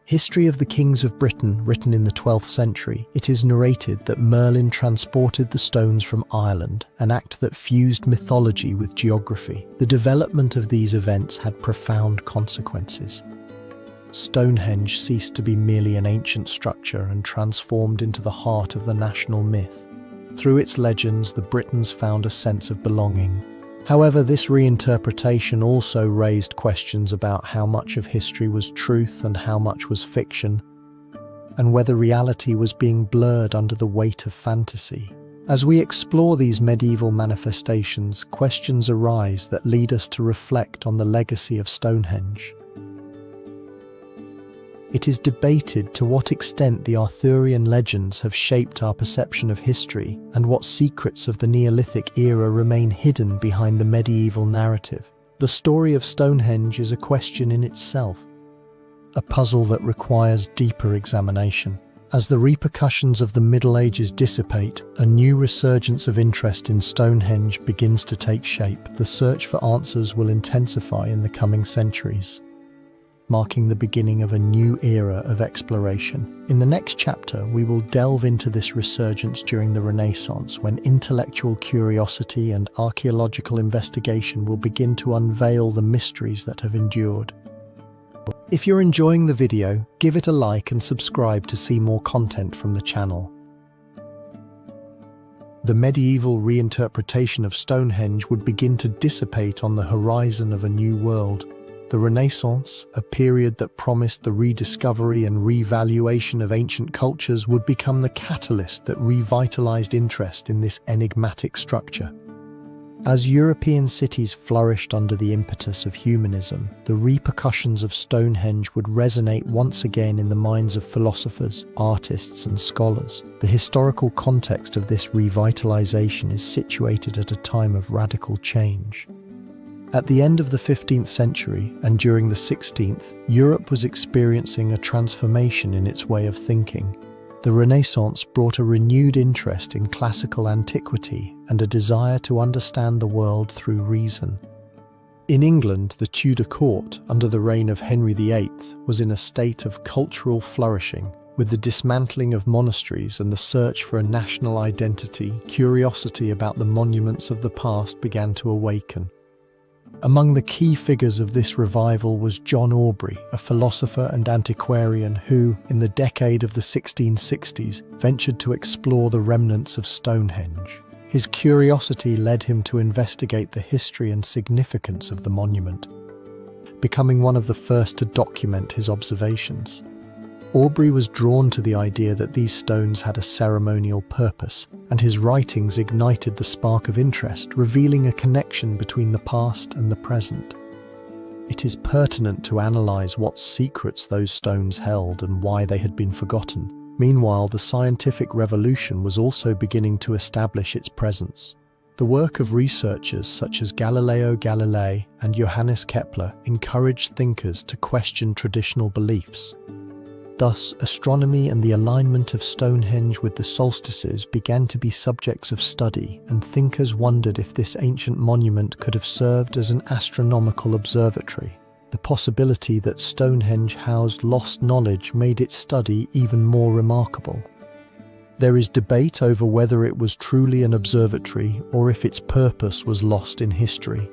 History of the Kings of Britain, written in the 12th century, it is narrated that Merlin transported the stones from Ireland, an act that fused mythology with geography. The development of these events had profound consequences. Stonehenge ceased to be merely an ancient structure and transformed into the heart of the national myth. Through its legends, the Britons found a sense of belonging. However, this reinterpretation also raised questions about how much of history was truth and how much was fiction, and whether reality was being blurred under the weight of fantasy. As we explore these medieval manifestations, questions arise that lead us to reflect on the legacy of Stonehenge. It is debated to what extent the Arthurian legends have shaped our perception of history and what secrets of the Neolithic era remain hidden behind the medieval narrative. The story of Stonehenge is a question in itself, a puzzle that requires deeper examination. As the repercussions of the Middle Ages dissipate, a new resurgence of interest in Stonehenge begins to take shape. The search for answers will intensify in the coming centuries, marking the beginning of a new era of exploration. In the next chapter, we will delve into this resurgence during the Renaissance, when intellectual curiosity and archaeological investigation will begin to unveil the mysteries that have endured. If you're enjoying the video, give it a like and subscribe to see more content from the channel. The medieval reinterpretation of Stonehenge would begin to dissipate on the horizon of a new world. The Renaissance, a period that promised the rediscovery and revaluation of ancient cultures, would become the catalyst that revitalized interest in this enigmatic structure. As European cities flourished under the impetus of humanism, the repercussions of Stonehenge would resonate once again in the minds of philosophers, artists, and scholars. The historical context of this revitalization is situated at a time of radical change. At the end of the 15th century and during the 16th, Europe was experiencing a transformation in its way of thinking. The Renaissance brought a renewed interest in classical antiquity and a desire to understand the world through reason. In England, the Tudor court, under the reign of Henry VIII, was in a state of cultural flourishing. With the dismantling of monasteries and the search for a national identity, curiosity about the monuments of the past began to awaken. Among the key figures of this revival was John Aubrey, a philosopher and antiquarian who, in the decade of the 1660s, ventured to explore the remnants of Stonehenge. His curiosity led him to investigate the history and significance of the monument, becoming one of the first to document his observations. Aubrey was drawn to the idea that these stones had a ceremonial purpose, and his writings ignited the spark of interest, revealing a connection between the past and the present. It is pertinent to analyze what secrets those stones held and why they had been forgotten. Meanwhile, the scientific revolution was also beginning to establish its presence. The work of researchers such as Galileo Galilei and Johannes Kepler encouraged thinkers to question traditional beliefs. Thus, astronomy and the alignment of Stonehenge with the solstices began to be subjects of study, and thinkers wondered if this ancient monument could have served as an astronomical observatory. The possibility that Stonehenge housed lost knowledge made its study even more remarkable. There is debate over whether it was truly an observatory or if its purpose was lost in history.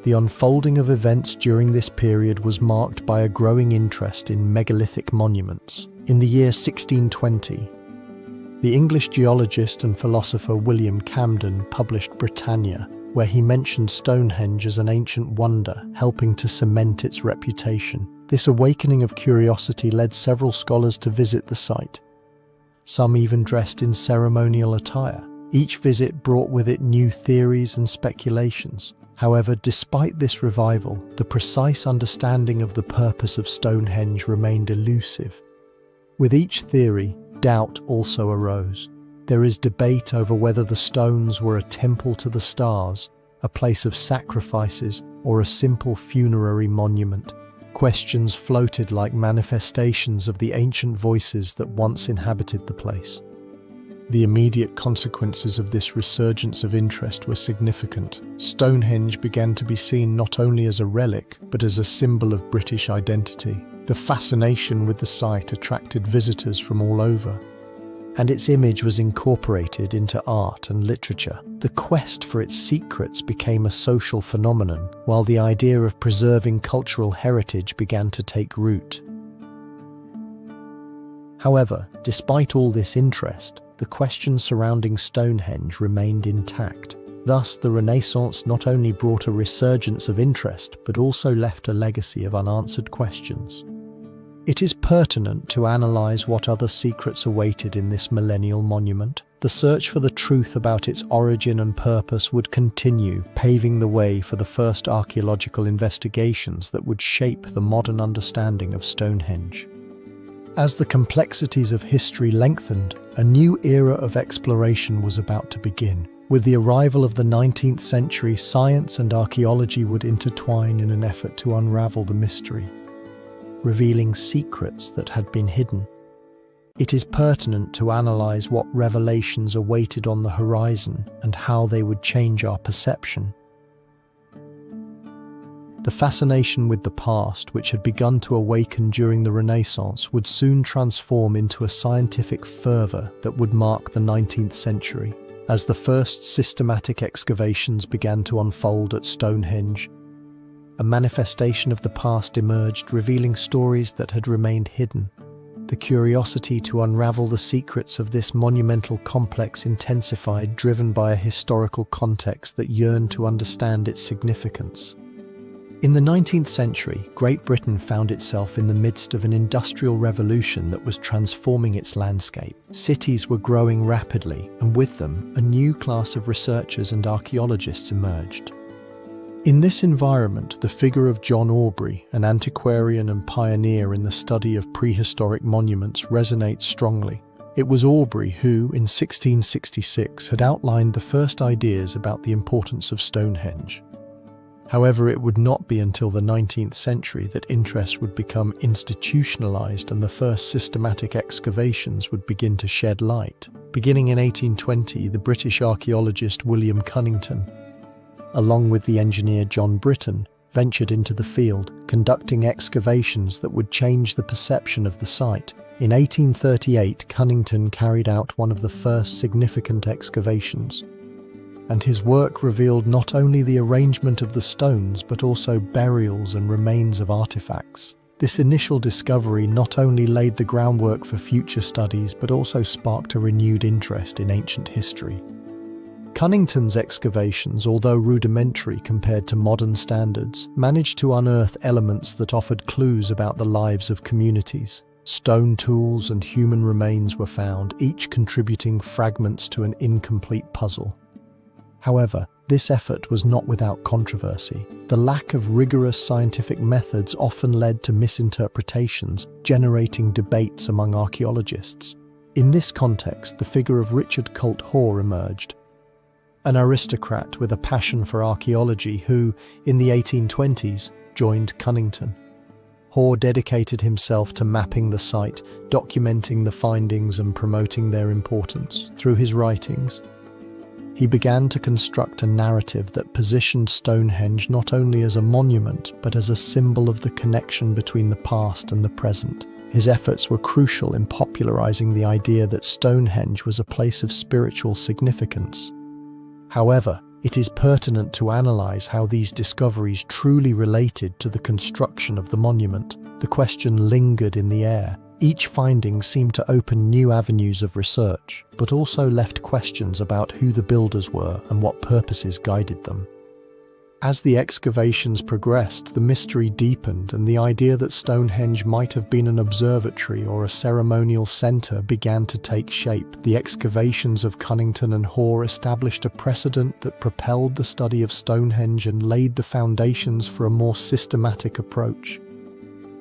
The unfolding of events during this period was marked by a growing interest in megalithic monuments. In the year 1620, the English geologist and philosopher William Camden published Britannia, where he mentioned Stonehenge as an ancient wonder, helping to cement its reputation. This awakening of curiosity led several scholars to visit the site, some even dressed in ceremonial attire. Each visit brought with it new theories and speculations. However, despite this revival, the precise understanding of the purpose of Stonehenge remained elusive. With each theory, doubt also arose. There is debate over whether the stones were a temple to the stars, a place of sacrifices, or a simple funerary monument. Questions floated like manifestations of the ancient voices that once inhabited the place. The immediate consequences of this resurgence of interest were significant. Stonehenge began to be seen not only as a relic, but as a symbol of British identity. The fascination with the site attracted visitors from all over, and its image was incorporated into art and literature. The quest for its secrets became a social phenomenon, while the idea of preserving cultural heritage began to take root. However, despite all this interest, the questions surrounding Stonehenge remained intact. Thus, the Renaissance not only brought a resurgence of interest, but also left a legacy of unanswered questions. It is pertinent to analyze what other secrets awaited in this millennial monument. The search for the truth about its origin and purpose would continue, paving the way for the first archaeological investigations that would shape the modern understanding of Stonehenge. As the complexities of history lengthened, a new era of exploration was about to begin. With the arrival of the 19th century, science and archaeology would intertwine in an effort to unravel the mystery, revealing secrets that had been hidden. It is pertinent to analyze what revelations awaited on the horizon and how they would change our perception. The fascination with the past, which had begun to awaken during the Renaissance, would soon transform into a scientific fervor that would mark the 19th century. As the first systematic excavations began to unfold at Stonehenge, a manifestation of the past emerged, revealing stories that had remained hidden. The curiosity to unravel the secrets of this monumental complex intensified, driven by a historical context that yearned to understand its significance. In the 19th century, Great Britain found itself in the midst of an industrial revolution that was transforming its landscape. Cities were growing rapidly, and with them, a new class of researchers and archaeologists emerged. In this environment, the figure of John Aubrey, an antiquarian and pioneer in the study of prehistoric monuments, resonates strongly. It was Aubrey who, in 1666, had outlined the first ideas about the importance of Stonehenge. However, it would not be until the 19th century that interest would become institutionalized and the first systematic excavations would begin to shed light. Beginning in 1820, the British archaeologist William Cunnington, along with the engineer John Britton, ventured into the field, conducting excavations that would change the perception of the site. In 1838, Cunnington carried out one of the first significant excavations, and his work revealed not only the arrangement of the stones but also burials and remains of artifacts. This initial discovery not only laid the groundwork for future studies but also sparked a renewed interest in ancient history. Cunnington's excavations, although rudimentary compared to modern standards, managed to unearth elements that offered clues about the lives of communities. Stone tools and human remains were found, each contributing fragments to an incomplete puzzle. However, this effort was not without controversy. The lack of rigorous scientific methods often led to misinterpretations, generating debates among archaeologists. In this context, the figure of Richard Colt Hoare emerged, an aristocrat with a passion for archaeology who, in the 1820s, joined Cunnington. Hoare dedicated himself to mapping the site, documenting the findings and promoting their importance. Through his writings, he began to construct a narrative that positioned Stonehenge not only as a monument, but as a symbol of the connection between the past and the present. His efforts were crucial in popularizing the idea that Stonehenge was a place of spiritual significance. However, it is pertinent to analyze how these discoveries truly related to the construction of the monument. The question lingered in the air. Each finding seemed to open new avenues of research, but also left questions about who the builders were and what purposes guided them. As the excavations progressed, the mystery deepened, and the idea that Stonehenge might have been an observatory or a ceremonial center began to take shape. The excavations of Cunnington and Hoare established a precedent that propelled the study of Stonehenge and laid the foundations for a more systematic approach.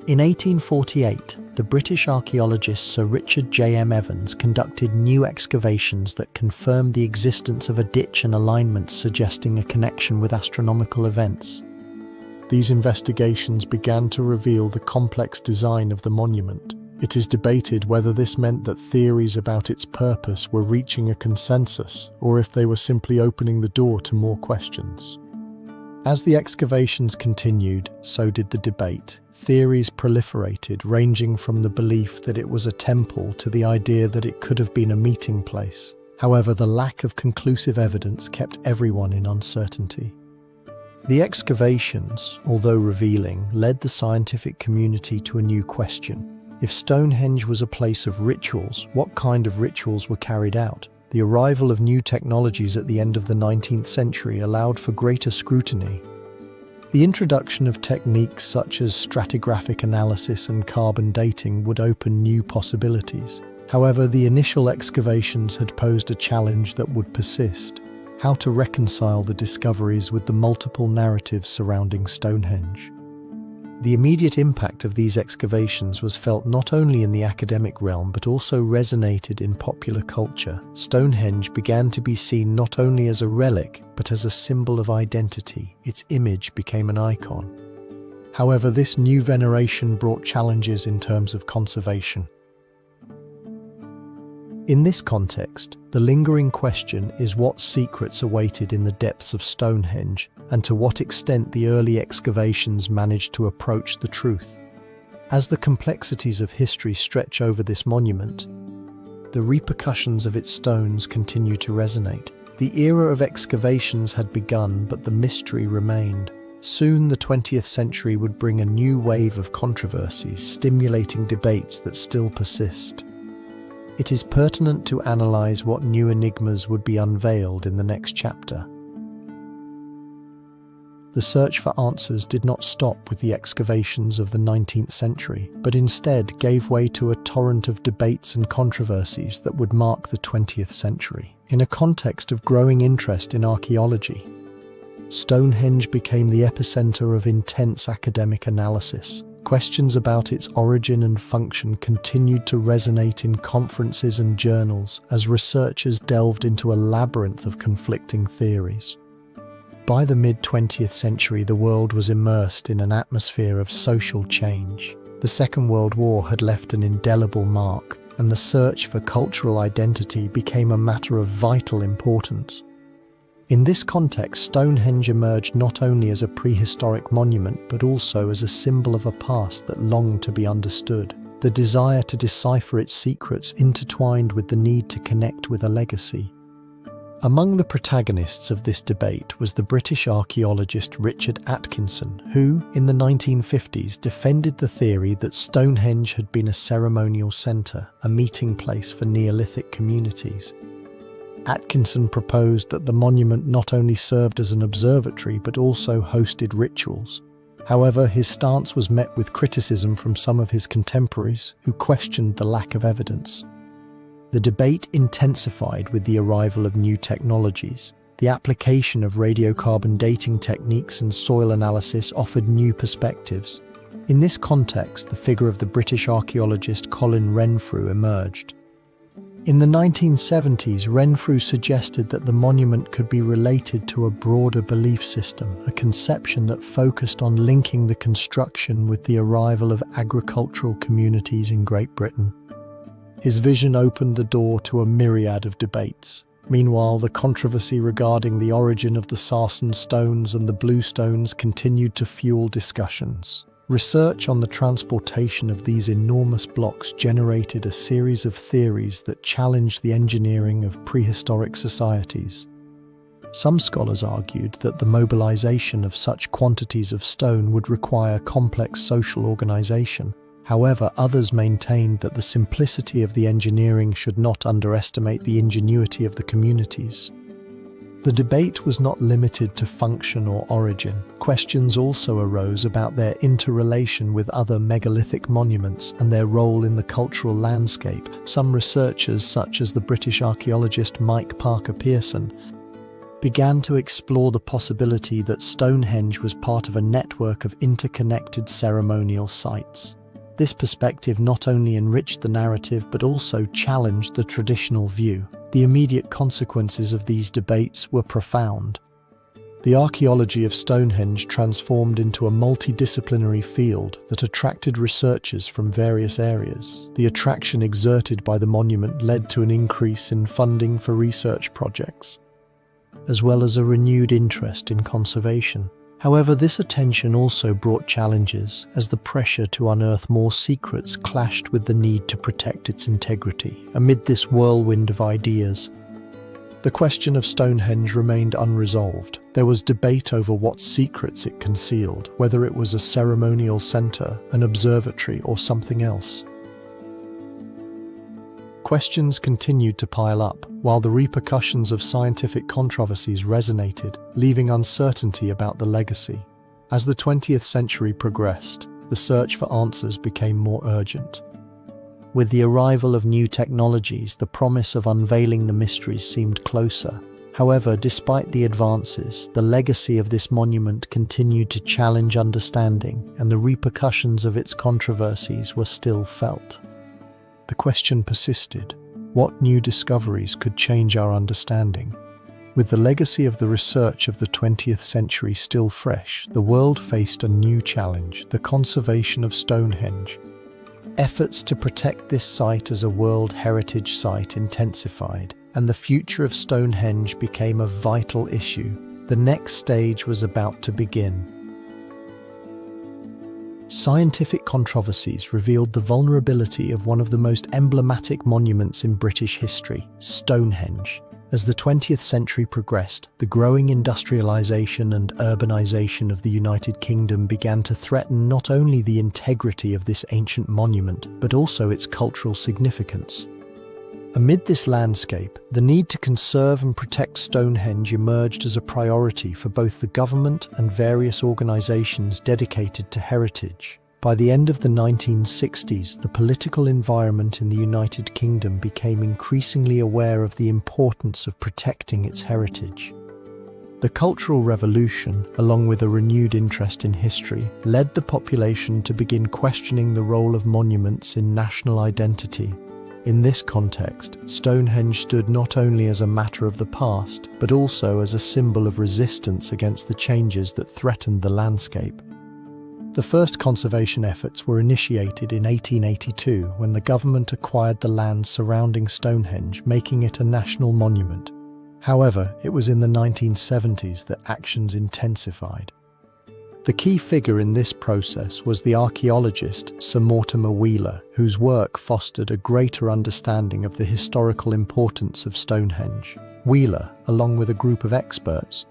In 1848, the British archaeologist Sir Richard J.M. Evans conducted new excavations that confirmed the existence of a ditch and alignments suggesting a connection with astronomical events. These investigations began to reveal the complex design of the monument. It is debated whether this meant that theories about its purpose were reaching a consensus, or if they were simply opening the door to more questions. As the excavations continued, so did the debate. Theories proliferated, ranging from the belief that it was a temple to the idea that it could have been a meeting place. However, the lack of conclusive evidence kept everyone in uncertainty. The excavations, although revealing, led the scientific community to a new question. If Stonehenge was a place of rituals, what kind of rituals were carried out? The arrival of new technologies at the end of the 19th century allowed for greater scrutiny. The introduction of techniques such as stratigraphic analysis and carbon dating would open new possibilities. However, the initial excavations had posed a challenge that would persist: how to reconcile the discoveries with the multiple narratives surrounding Stonehenge. The immediate impact of these excavations was felt not only in the academic realm but also resonated in popular culture. Stonehenge began to be seen not only as a relic but as a symbol of identity. Its image became an icon. However, this new veneration brought challenges in terms of conservation. In this context, the lingering question is what secrets awaited in the depths of Stonehenge, and to what extent the early excavations managed to approach the truth. As the complexities of history stretch over this monument, the repercussions of its stones continue to resonate. The era of excavations had begun, but the mystery remained. Soon the 20th century would bring a new wave of controversies, stimulating debates that still persist. It is pertinent to analyze what new enigmas would be unveiled in the next chapter. The search for answers did not stop with the excavations of the 19th century, but instead gave way to a torrent of debates and controversies that would mark the 20th century. In a context of growing interest in archaeology, Stonehenge became the epicenter of intense academic analysis. Questions about its origin and function continued to resonate in conferences and journals as researchers delved into a labyrinth of conflicting theories. By the mid-20th century, the world was immersed in an atmosphere of social change. The Second World War had left an indelible mark, and the search for cultural identity became a matter of vital importance. In this context, Stonehenge emerged not only as a prehistoric monument but also as a symbol of a past that longed to be understood. The desire to decipher its secrets intertwined with the need to connect with a legacy. Among the protagonists of this debate was the British archaeologist Richard Atkinson, who, in the 1950s, defended the theory that Stonehenge had been a ceremonial centre, a meeting place for Neolithic communities. Atkinson proposed that the monument not only served as an observatory but also hosted rituals. However, his stance was met with criticism from some of his contemporaries, who questioned the lack of evidence. The debate intensified with the arrival of new technologies. The application of radiocarbon dating techniques and soil analysis offered new perspectives. In this context, the figure of the British archaeologist Colin Renfrew emerged. In the 1970s, Renfrew suggested that the monument could be related to a broader belief system, a conception that focused on linking the construction with the arrival of agricultural communities in Great Britain. His vision opened the door to a myriad of debates. Meanwhile, the controversy regarding the origin of the Sarsen stones and the blue stones continued to fuel discussions. Research on the transportation of these enormous blocks generated a series of theories that challenged the engineering of prehistoric societies. Some scholars argued that the mobilization of such quantities of stone would require complex social organization. However, others maintained that the simplicity of the engineering should not underestimate the ingenuity of the communities. The debate was not limited to function or origin. Questions also arose about their interrelation with other megalithic monuments and their role in the cultural landscape. Some researchers, such as the British archaeologist Mike Parker Pearson, began to explore the possibility that Stonehenge was part of a network of interconnected ceremonial sites. This perspective not only enriched the narrative but also challenged the traditional view. The immediate consequences of these debates were profound. The archaeology of Stonehenge transformed into a multidisciplinary field that attracted researchers from various areas. The attraction exerted by the monument led to an increase in funding for research projects, as well as a renewed interest in conservation. However, this attention also brought challenges, as the pressure to unearth more secrets clashed with the need to protect its integrity. Amid this whirlwind of ideas, the question of Stonehenge remained unresolved. There was debate over what secrets it concealed, whether it was a ceremonial center, an observatory, or something else. Questions continued to pile up, while the repercussions of scientific controversies resonated, leaving uncertainty about the legacy. As the 20th century progressed, the search for answers became more urgent. With the arrival of new technologies, the promise of unveiling the mysteries seemed closer. However, despite the advances, the legacy of this monument continued to challenge understanding, and the repercussions of its controversies were still felt. The question persisted: what new discoveries could change our understanding? With the legacy of the research of the 20th century still fresh, the world faced a new challenge: the conservation of Stonehenge. Efforts to protect this site as a World Heritage Site intensified, and the future of Stonehenge became a vital issue. The next stage was about to begin. Scientific controversies revealed the vulnerability of one of the most emblematic monuments in British history, Stonehenge. As the 20th century progressed, the growing industrialization and urbanization of the United Kingdom began to threaten not only the integrity of this ancient monument, but also its cultural significance. Amid this landscape, the need to conserve and protect Stonehenge emerged as a priority for both the government and various organizations dedicated to heritage. By the end of the 1960s, the political environment in the United Kingdom became increasingly aware of the importance of protecting its heritage. The Cultural Revolution, along with a renewed interest in history, led the population to begin questioning the role of monuments in national identity. In this context, Stonehenge stood not only as a matter of the past, but also as a symbol of resistance against the changes that threatened the landscape. The first conservation efforts were initiated in 1882 when the government acquired the land surrounding Stonehenge, making it a national monument. However, it was in the 1970s that actions intensified. The key figure in this process was the archaeologist Sir Mortimer Wheeler, whose work fostered a greater understanding of the historical importance of Stonehenge. Wheeler, along with a group of experts,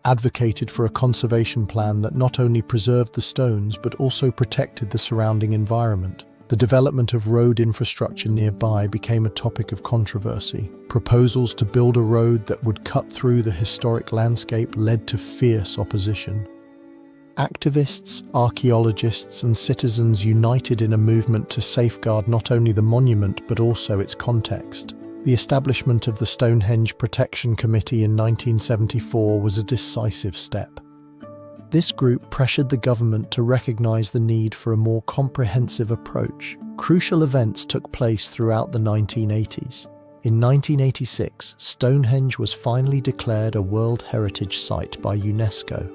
advocated for a conservation plan that not only preserved the stones but also protected the surrounding environment. The development of road infrastructure nearby became a topic of controversy. Proposals to build a road that would cut through the historic landscape led to fierce opposition. Activists, archaeologists, and citizens united in a movement to safeguard not only the monument but also its context. The establishment of the Stonehenge Protection Committee in 1974 was a decisive step. This group pressured the government to recognize the need for a more comprehensive approach. Crucial events took place throughout the 1980s. In 1986, Stonehenge was finally declared a World Heritage Site by UNESCO,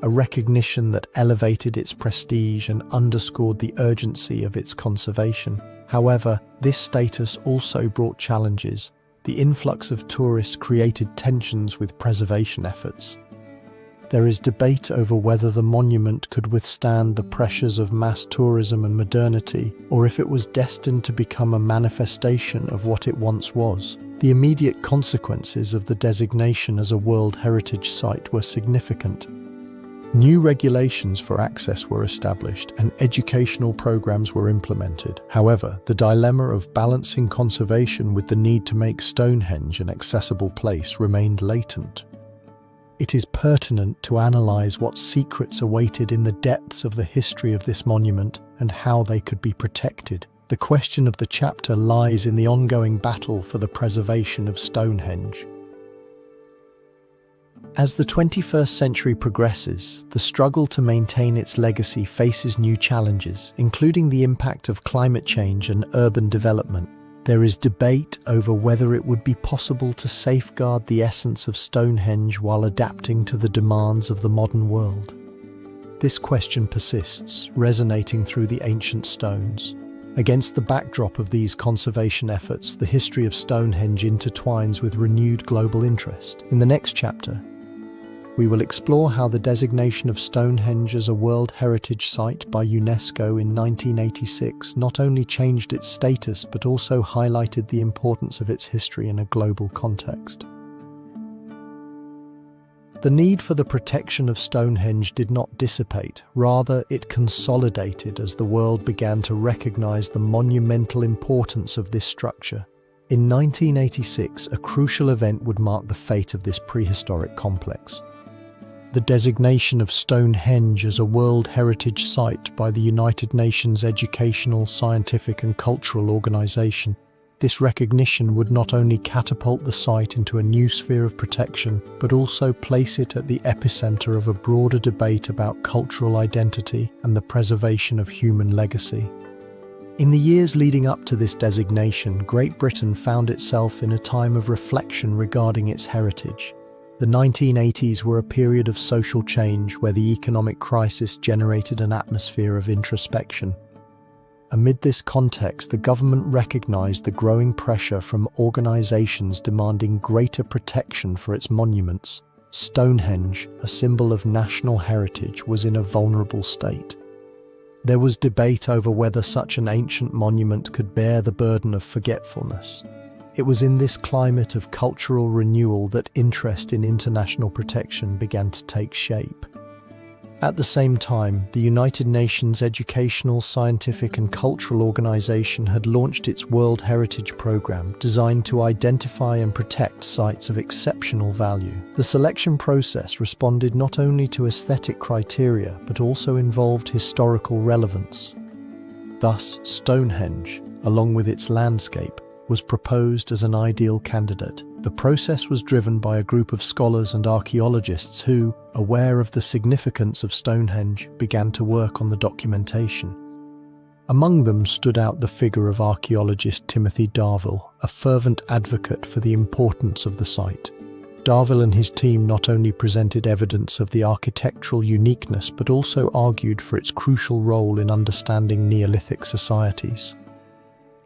a recognition that elevated its prestige and underscored the urgency of its conservation. However, this status also brought challenges. The influx of tourists created tensions with preservation efforts. There is debate over whether the monument could withstand the pressures of mass tourism and modernity, or if it was destined to become a manifestation of what it once was. The immediate consequences of the designation as a World Heritage Site were significant. New regulations for access were established and educational programs were implemented. However, the dilemma of balancing conservation with the need to make Stonehenge an accessible place remained latent. It is pertinent to analyze what secrets awaited in the depths of the history of this monument and how they could be protected. The question of the chapter lies in the ongoing battle for the preservation of Stonehenge. As the 21st century progresses, the struggle to maintain its legacy faces new challenges, including the impact of climate change and urban development. There is debate over whether it would be possible to safeguard the essence of Stonehenge while adapting to the demands of the modern world. This question persists, resonating through the ancient stones. Against the backdrop of these conservation efforts, the history of Stonehenge intertwines with renewed global interest. In the next chapter, we will explore how the designation of Stonehenge as a World Heritage Site by UNESCO in 1986 not only changed its status but also highlighted the importance of its history in a global context. The need for the protection of Stonehenge did not dissipate, rather it consolidated as the world began to recognize the monumental importance of this structure. In 1986, a crucial event would mark the fate of this prehistoric complex. The designation of Stonehenge as a World Heritage Site by the United Nations Educational, Scientific and Cultural Organization. This recognition would not only catapult the site into a new sphere of protection, but also place it at the epicenter of a broader debate about cultural identity and the preservation of human legacy. In the years leading up to this designation, Great Britain found itself in a time of reflection regarding its heritage. The 1980s were a period of social change where the economic crisis generated an atmosphere of introspection. Amid this context, the government recognized the growing pressure from organizations demanding greater protection for its monuments. Stonehenge, a symbol of national heritage, was in a vulnerable state. There was debate over whether such an ancient monument could bear the burden of forgetfulness. It was in this climate of cultural renewal that interest in international protection began to take shape. At the same time, the United Nations Educational, Scientific and Cultural Organization had launched its World Heritage Program designed to identify and protect sites of exceptional value. The selection process responded not only to aesthetic criteria but also involved historical relevance. Thus, Stonehenge, along with its landscape, was proposed as an ideal candidate. The process was driven by a group of scholars and archaeologists who, aware of the significance of Stonehenge, began to work on the documentation. Among them stood out the figure of archaeologist Timothy Darvill, a fervent advocate for the importance of the site. Darvill and his team not only presented evidence of the architectural uniqueness but also argued for its crucial role in understanding Neolithic societies.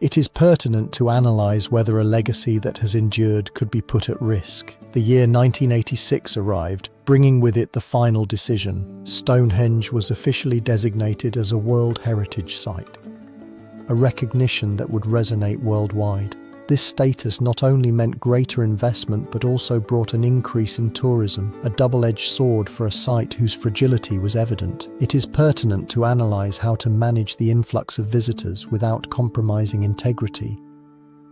It is pertinent to analyze whether a legacy that has endured could be put at risk. The year 1986 arrived, bringing with it the final decision. Stonehenge was officially designated as a World Heritage Site, a recognition that would resonate worldwide. This status not only meant greater investment but also brought an increase in tourism, a double-edged sword for a site whose fragility was evident. It is pertinent to analyze how to manage the influx of visitors without compromising integrity.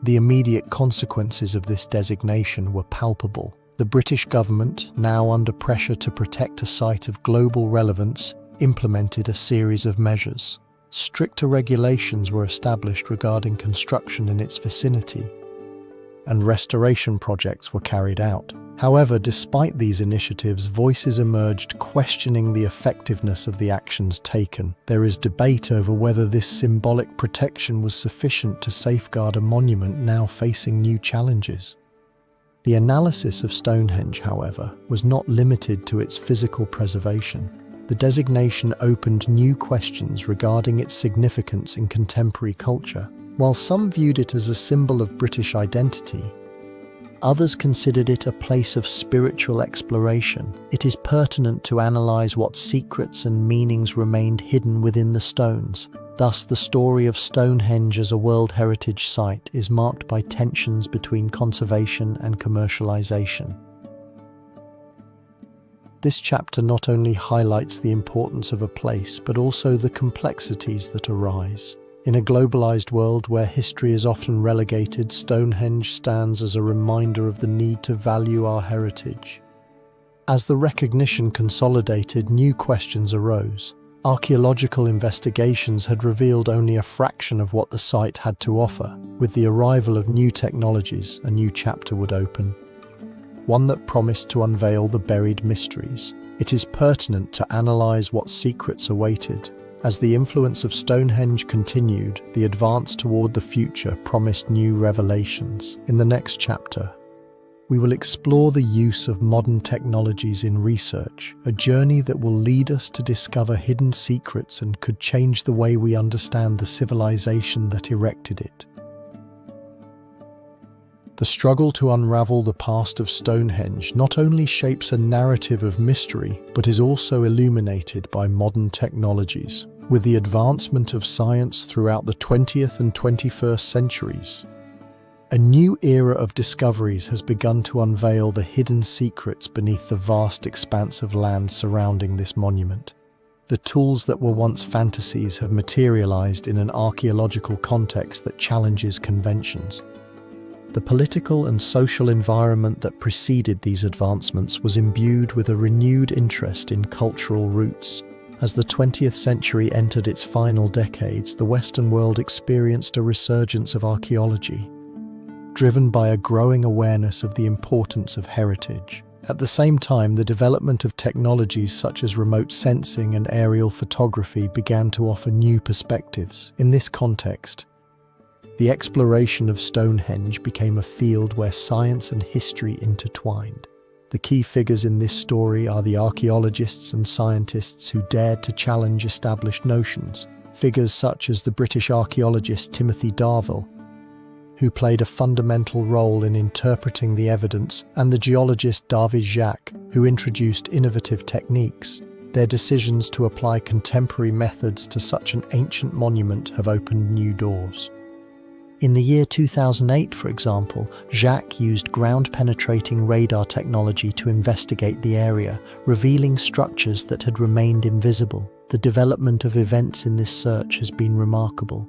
The immediate consequences of this designation were palpable. The British government, now under pressure to protect a site of global relevance, implemented a series of measures. Stricter regulations were established regarding construction in its vicinity, and restoration projects were carried out. However, despite these initiatives, voices emerged questioning the effectiveness of the actions taken. There is debate over whether this symbolic protection was sufficient to safeguard a monument now facing new challenges. The analysis of Stonehenge, however, was not limited to its physical preservation. The designation opened new questions regarding its significance in contemporary culture. While some viewed it as a symbol of British identity, others considered it a place of spiritual exploration. It is pertinent to analyze what secrets and meanings remained hidden within the stones. Thus, the story of Stonehenge as a World Heritage Site is marked by tensions between conservation and commercialization. This chapter not only highlights the importance of a place, but also the complexities that arise. In a globalized world where history is often relegated, Stonehenge stands as a reminder of the need to value our heritage. As the recognition consolidated, new questions arose. Archaeological investigations had revealed only a fraction of what the site had to offer. With the arrival of new technologies, a new chapter would open, one that promised to unveil the buried mysteries. It is pertinent to analyze what secrets awaited. As the influence of Stonehenge continued, the advance toward the future promised new revelations. In the next chapter, we will explore the use of modern technologies in research, a journey that will lead us to discover hidden secrets and could change the way we understand the civilization that erected it. The The struggle to unravel the past of Stonehenge not only shapes a narrative of mystery, but is also illuminated by modern technologies. With the advancement of science throughout the 20th and 21st centuries, a new era of discoveries has begun to unveil the hidden secrets beneath the vast expanse of land surrounding this monument. The tools that were once fantasies have materialized in an archaeological context that challenges conventions. The political and social environment that preceded these advancements was imbued with a renewed interest in cultural roots. As the 20th century entered its final decades, the Western world experienced a resurgence of archaeology, driven by a growing awareness of the importance of heritage. At the same time, the development of technologies such as remote sensing and aerial photography began to offer new perspectives. In this context, the exploration of Stonehenge became a field where science and history intertwined. The key figures in this story are the archaeologists and scientists who dared to challenge established notions. Figures such as the British archaeologist Timothy Darvill, who played a fundamental role in interpreting the evidence, and the geologist David Jacques, who introduced innovative techniques. Their decisions to apply contemporary methods to such an ancient monument have opened new doors. In the year 2008, for example, Jacques used ground-penetrating radar technology to investigate the area, revealing structures that had remained invisible. The development of events in this search has been remarkable.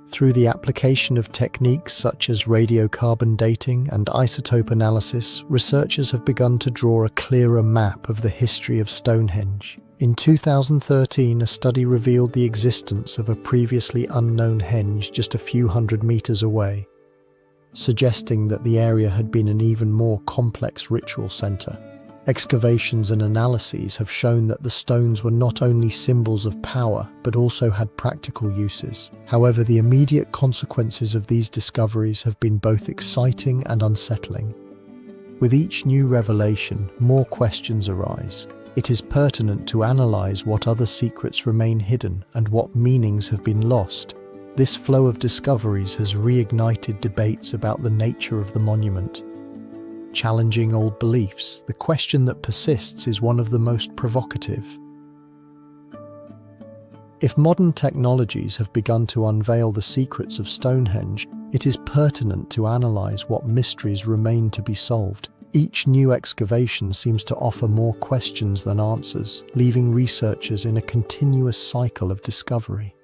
Through the application of techniques such as radiocarbon dating and isotope analysis, researchers have begun to draw a clearer map of the history of Stonehenge. In 2013, a study revealed the existence of a previously unknown henge just a few hundred meters away, suggesting that the area had been an even more complex ritual center. Excavations and analyses have shown that the stones were not only symbols of power, but also had practical uses. However, the immediate consequences of these discoveries have been both exciting and unsettling. With each new revelation, more questions arise. It is pertinent to analyze what other secrets remain hidden and what meanings have been lost. This flow of discoveries has reignited debates about the nature of the monument. Challenging old beliefs, the question that persists is one of the most provocative. If modern technologies have begun to unveil the secrets of Stonehenge, it is pertinent to analyze what mysteries remain to be solved. Each new excavation seems to offer more questions than answers, leaving researchers in a continuous cycle of discovery.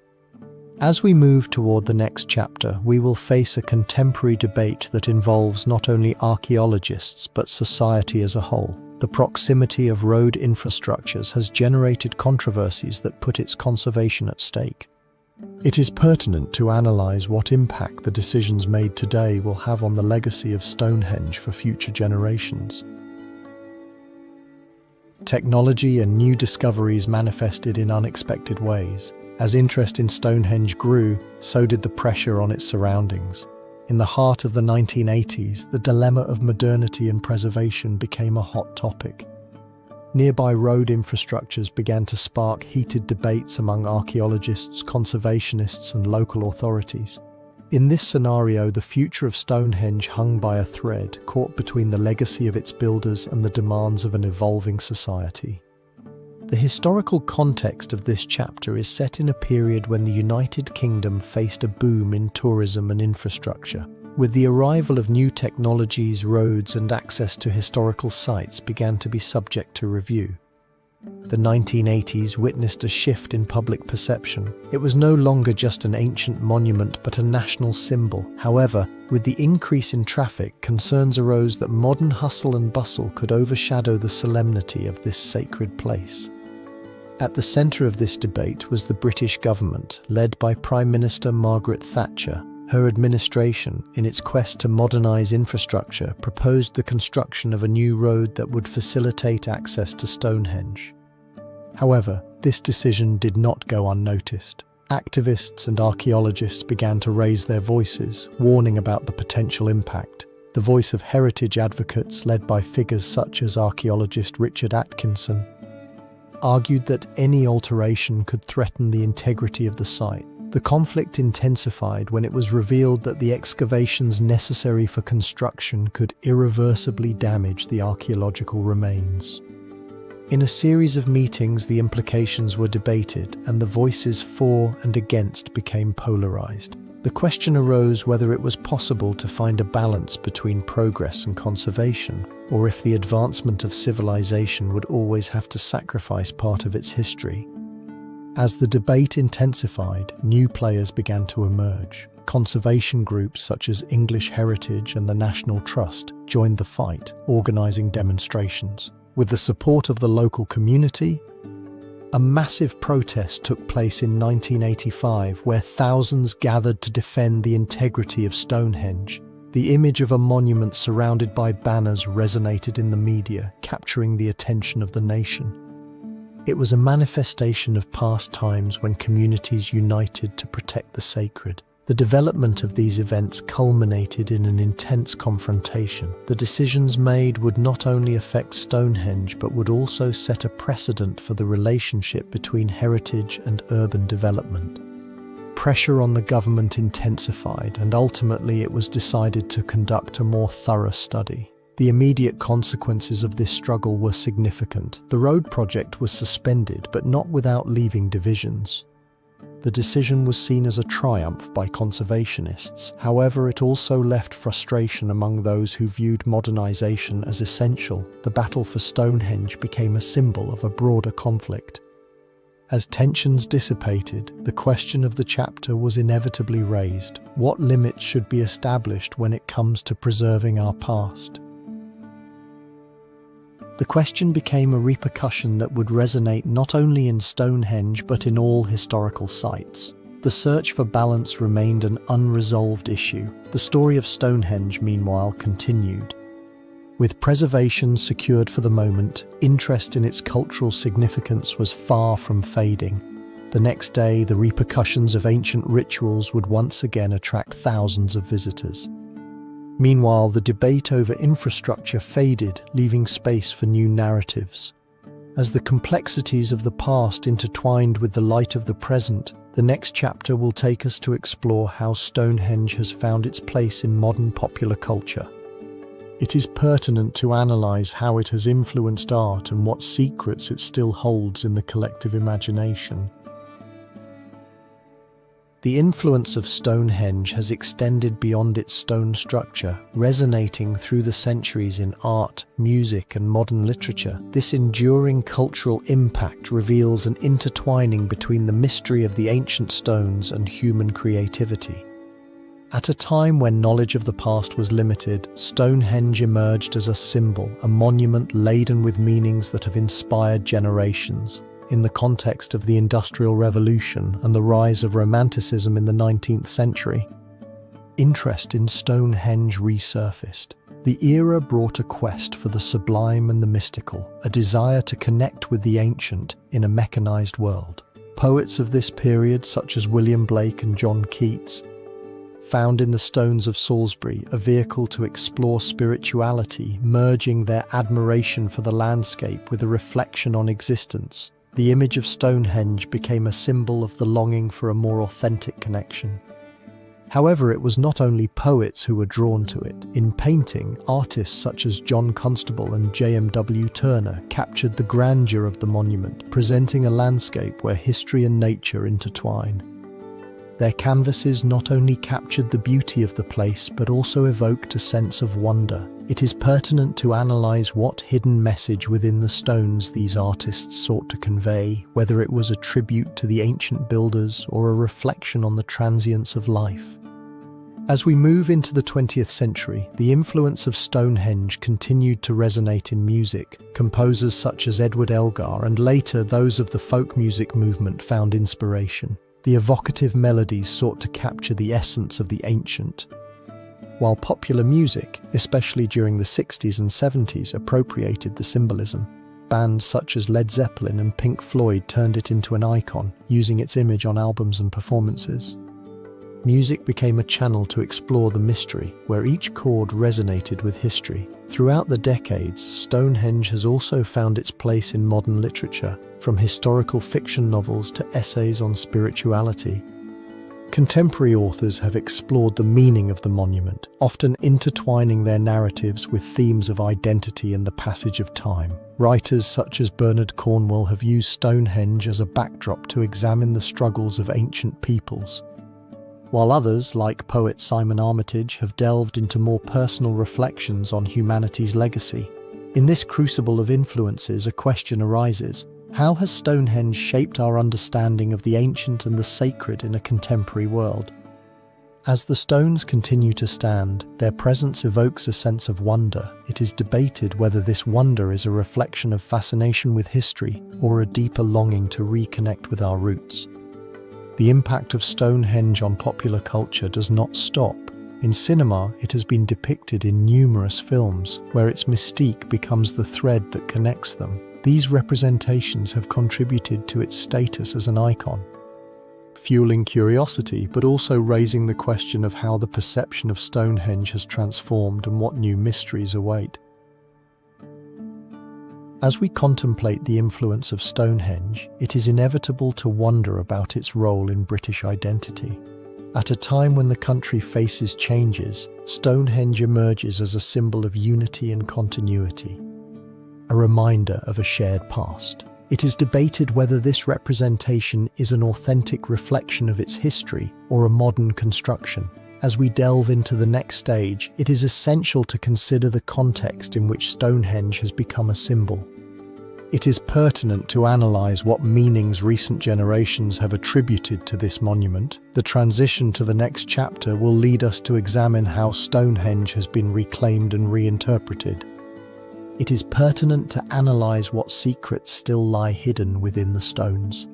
As we move toward the next chapter, we will face a contemporary debate that involves not only archaeologists but society as a whole. The proximity of road infrastructures has generated controversies that put its conservation at stake. It is pertinent to analyze what impact the decisions made today will have on the legacy of Stonehenge for future generations. Technology and new discoveries manifested in unexpected ways. As interest in Stonehenge grew, so did the pressure on its surroundings. In the heart of the 1980s, the dilemma of modernity and preservation became a hot topic. Nearby road infrastructures began to spark heated debates among archaeologists, conservationists, and local authorities. In this scenario, the future of Stonehenge hung by a thread, caught between the legacy of its builders and the demands of an evolving society. The historical context of this chapter is set in a period when the United Kingdom faced a boom in tourism and infrastructure. With the arrival of new technologies, roads and access to historical sites began to be subject to review. The 1980s witnessed a shift in public perception. It was no longer just an ancient monument but a national symbol. However, with the increase in traffic, concerns arose that modern hustle and bustle could overshadow the solemnity of this sacred place. At the centre of this debate was the British government, led by Prime Minister Margaret Thatcher. Her administration, in its quest to modernise infrastructure, proposed the construction of a new road that would facilitate access to Stonehenge. However, this decision did not go unnoticed. Activists and archaeologists began to raise their voices, warning about the potential impact. The voice of heritage advocates, led by figures such as archaeologist Richard Atkinson, argued that any alteration could threaten the integrity of the site. The conflict intensified when it was revealed that the excavations necessary for construction could irreversibly damage the archaeological remains. In a series of meetings, the implications were debated, and the voices for and against became polarized. The question arose whether it was possible to find a balance between progress and conservation, or if the advancement of civilization would always have to sacrifice part of its history. As the debate intensified, new players began to emerge. Conservation groups such as English Heritage and the National Trust joined the fight, organizing demonstrations. With the support of the local community, a massive protest took place in 1985 where thousands gathered to defend the integrity of Stonehenge. The image of a monument surrounded by banners resonated in the media, capturing the attention of the nation. It was a manifestation of past times when communities united to protect the sacred. The development of these events culminated in an intense confrontation. The decisions made would not only affect Stonehenge but would also set a precedent for the relationship between heritage and urban development. Pressure on the government intensified, and ultimately it was decided to conduct a more thorough study. The immediate consequences of this struggle were significant. The road project was suspended, but not without leaving divisions. The decision was seen as a triumph by conservationists. However, it also left frustration among those who viewed modernization as essential. The battle for Stonehenge became a symbol of a broader conflict. As tensions dissipated, the question of the chapter was inevitably raised. What limits should be established when it comes to preserving our past? The question became a repercussion that would resonate not only in Stonehenge but in all historical sites. The search for balance remained an unresolved issue. The story of Stonehenge, meanwhile, continued. With preservation secured for the moment, interest in its cultural significance was far from fading. The next day, the repercussions of ancient rituals would once again attract thousands of visitors. Meanwhile, the debate over infrastructure faded, leaving space for new narratives. As the complexities of the past intertwined with the light of the present, the next chapter will take us to explore how Stonehenge has found its place in modern popular culture. It is pertinent to analyze how it has influenced art and what secrets it still holds in the collective imagination. The influence of Stonehenge has extended beyond its stone structure, resonating through the centuries in art, music, and modern literature. This enduring cultural impact reveals an intertwining between the mystery of the ancient stones and human creativity. At a time when knowledge of the past was limited, Stonehenge emerged as a symbol, a monument laden with meanings that have inspired generations. In the context of the Industrial Revolution and the rise of Romanticism in the 19th century, interest in Stonehenge resurfaced. The era brought a quest for the sublime and the mystical, a desire to connect with the ancient in a mechanized world. Poets of this period, such as William Blake and John Keats, found in the stones of Salisbury a vehicle to explore spirituality, merging their admiration for the landscape with a reflection on existence. The image of Stonehenge became a symbol of the longing for a more authentic connection. However, it was not only poets who were drawn to it. In painting, artists such as John Constable and J.M.W. Turner captured the grandeur of the monument, presenting a landscape where history and nature intertwine. Their canvases not only captured the beauty of the place, but also evoked a sense of wonder. It is pertinent to analyze what hidden message within the stones these artists sought to convey, whether it was a tribute to the ancient builders or a reflection on the transience of life. As we move into the 20th century, the influence of Stonehenge continued to resonate in music. Composers such as Edward Elgar and later those of the folk music movement found inspiration. The evocative melodies sought to capture the essence of the ancient, while popular music, especially during the 60s and 70s, appropriated the symbolism. Bands such as Led Zeppelin and Pink Floyd turned it into an icon, using its image on albums and performances. Music became a channel to explore the mystery, where each chord resonated with history. Throughout the decades, Stonehenge has also found its place in modern literature, from historical fiction novels to essays on spirituality. Contemporary authors have explored the meaning of the monument, often intertwining their narratives with themes of identity and the passage of time. Writers such as Bernard Cornwell have used Stonehenge as a backdrop to examine the struggles of ancient peoples, while others, like poet Simon Armitage, have delved into more personal reflections on humanity's legacy. In this crucible of influences, a question arises: how has Stonehenge shaped our understanding of the ancient and the sacred in a contemporary world? As the stones continue to stand, their presence evokes a sense of wonder. It is debated whether this wonder is a reflection of fascination with history or a deeper longing to reconnect with our roots. The impact of Stonehenge on popular culture does not stop. In cinema, it has been depicted in numerous films, where its mystique becomes the thread that connects them. These representations have contributed to its status as an icon, fueling curiosity, but also raising the question of how the perception of Stonehenge has transformed and what new mysteries await. As we contemplate the influence of Stonehenge, it is inevitable to wonder about its role in British identity. At a time when the country faces changes, Stonehenge emerges as a symbol of unity and continuity, a reminder of a shared past. It is debated whether this representation is an authentic reflection of its history or a modern construction. As we delve into the next stage, it is essential to consider the context in which Stonehenge has become a symbol. It is pertinent to analyze what meanings recent generations have attributed to this monument. The transition to the next chapter will lead us to examine how Stonehenge has been reclaimed and reinterpreted. It is pertinent to analyze what secrets still lie hidden within the stones.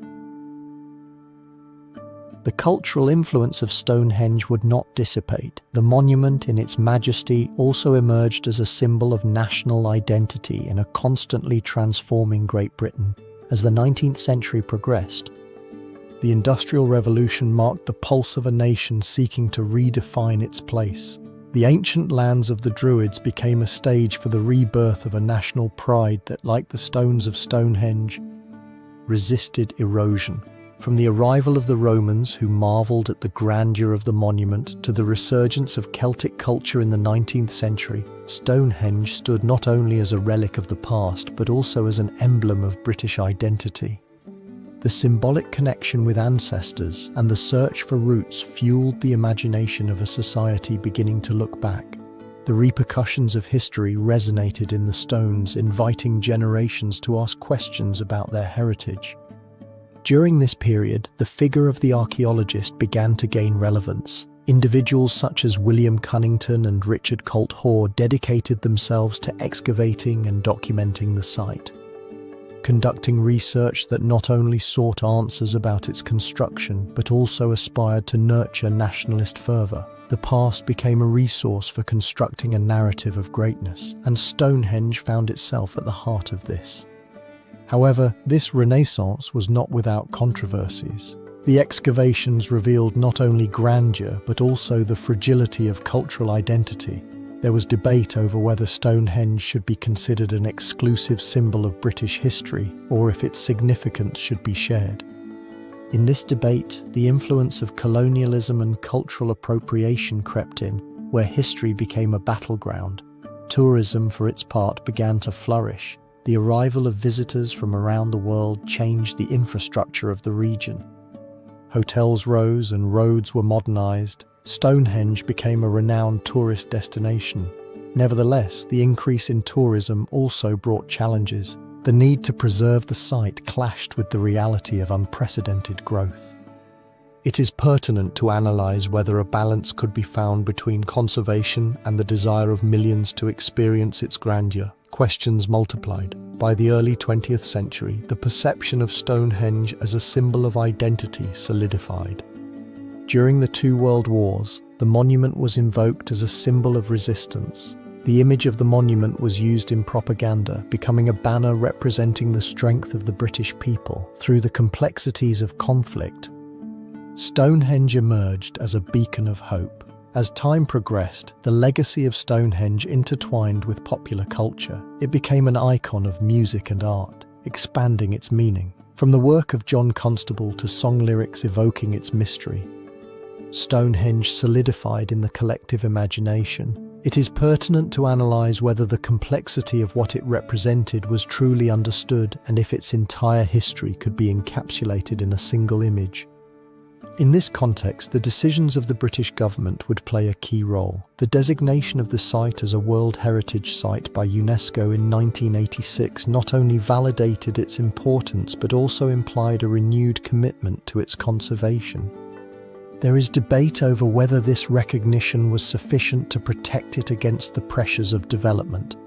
The cultural influence of Stonehenge would not dissipate. The monument in its majesty also emerged as a symbol of national identity in a constantly transforming Great Britain. As the 19th century progressed, the Industrial Revolution marked the pulse of a nation seeking to redefine its place. The ancient lands of the Druids became a stage for the rebirth of a national pride that, like the stones of Stonehenge, resisted erosion. From the arrival of the Romans, who marveled at the grandeur of the monument, to the resurgence of Celtic culture in the 19th century, Stonehenge stood not only as a relic of the past, but also as an emblem of British identity. The symbolic connection with ancestors and the search for roots fueled the imagination of a society beginning to look back. The repercussions of history resonated in the stones, inviting generations to ask questions about their heritage. During this period, the figure of the archaeologist began to gain relevance. Individuals such as William Cunnington and Richard Colt Hoare dedicated themselves to excavating and documenting the site, conducting research that not only sought answers about its construction, but also aspired to nurture nationalist fervour. The past became a resource for constructing a narrative of greatness, and Stonehenge found itself at the heart of this. However, this renaissance was not without controversies. The excavations revealed not only grandeur, but also the fragility of cultural identity. There was debate over whether Stonehenge should be considered an exclusive symbol of British history, or if its significance should be shared. In this debate, the influence of colonialism and cultural appropriation crept in, where history became a battleground. Tourism, for its part, began to flourish. The arrival of visitors from around the world changed the infrastructure of the region. Hotels rose and roads were modernized. Stonehenge became a renowned tourist destination. Nevertheless, the increase in tourism also brought challenges. The need to preserve the site clashed with the reality of unprecedented growth. It is pertinent to analyze whether a balance could be found between conservation and the desire of millions to experience its grandeur. Questions multiplied. By the early 20th century, the perception of Stonehenge as a symbol of identity solidified. During the two world wars, the monument was invoked as a symbol of resistance. The image of the monument was used in propaganda, becoming a banner representing the strength of the British people. Through the complexities of conflict, Stonehenge emerged as a beacon of hope. As time progressed, the legacy of Stonehenge intertwined with popular culture. It became an icon of music and art, expanding its meaning. From the work of John Constable to song lyrics evoking its mystery, Stonehenge solidified in the collective imagination, it is pertinent to analyze whether the complexity of what it represented was truly understood and if its entire history could be encapsulated in a single image. In this context, the decisions of the British government would play a key role. The designation of the site as a World Heritage Site by UNESCO in 1986 not only validated its importance but also implied a renewed commitment to its conservation. There is debate over whether this recognition was sufficient to protect it against the pressures of development.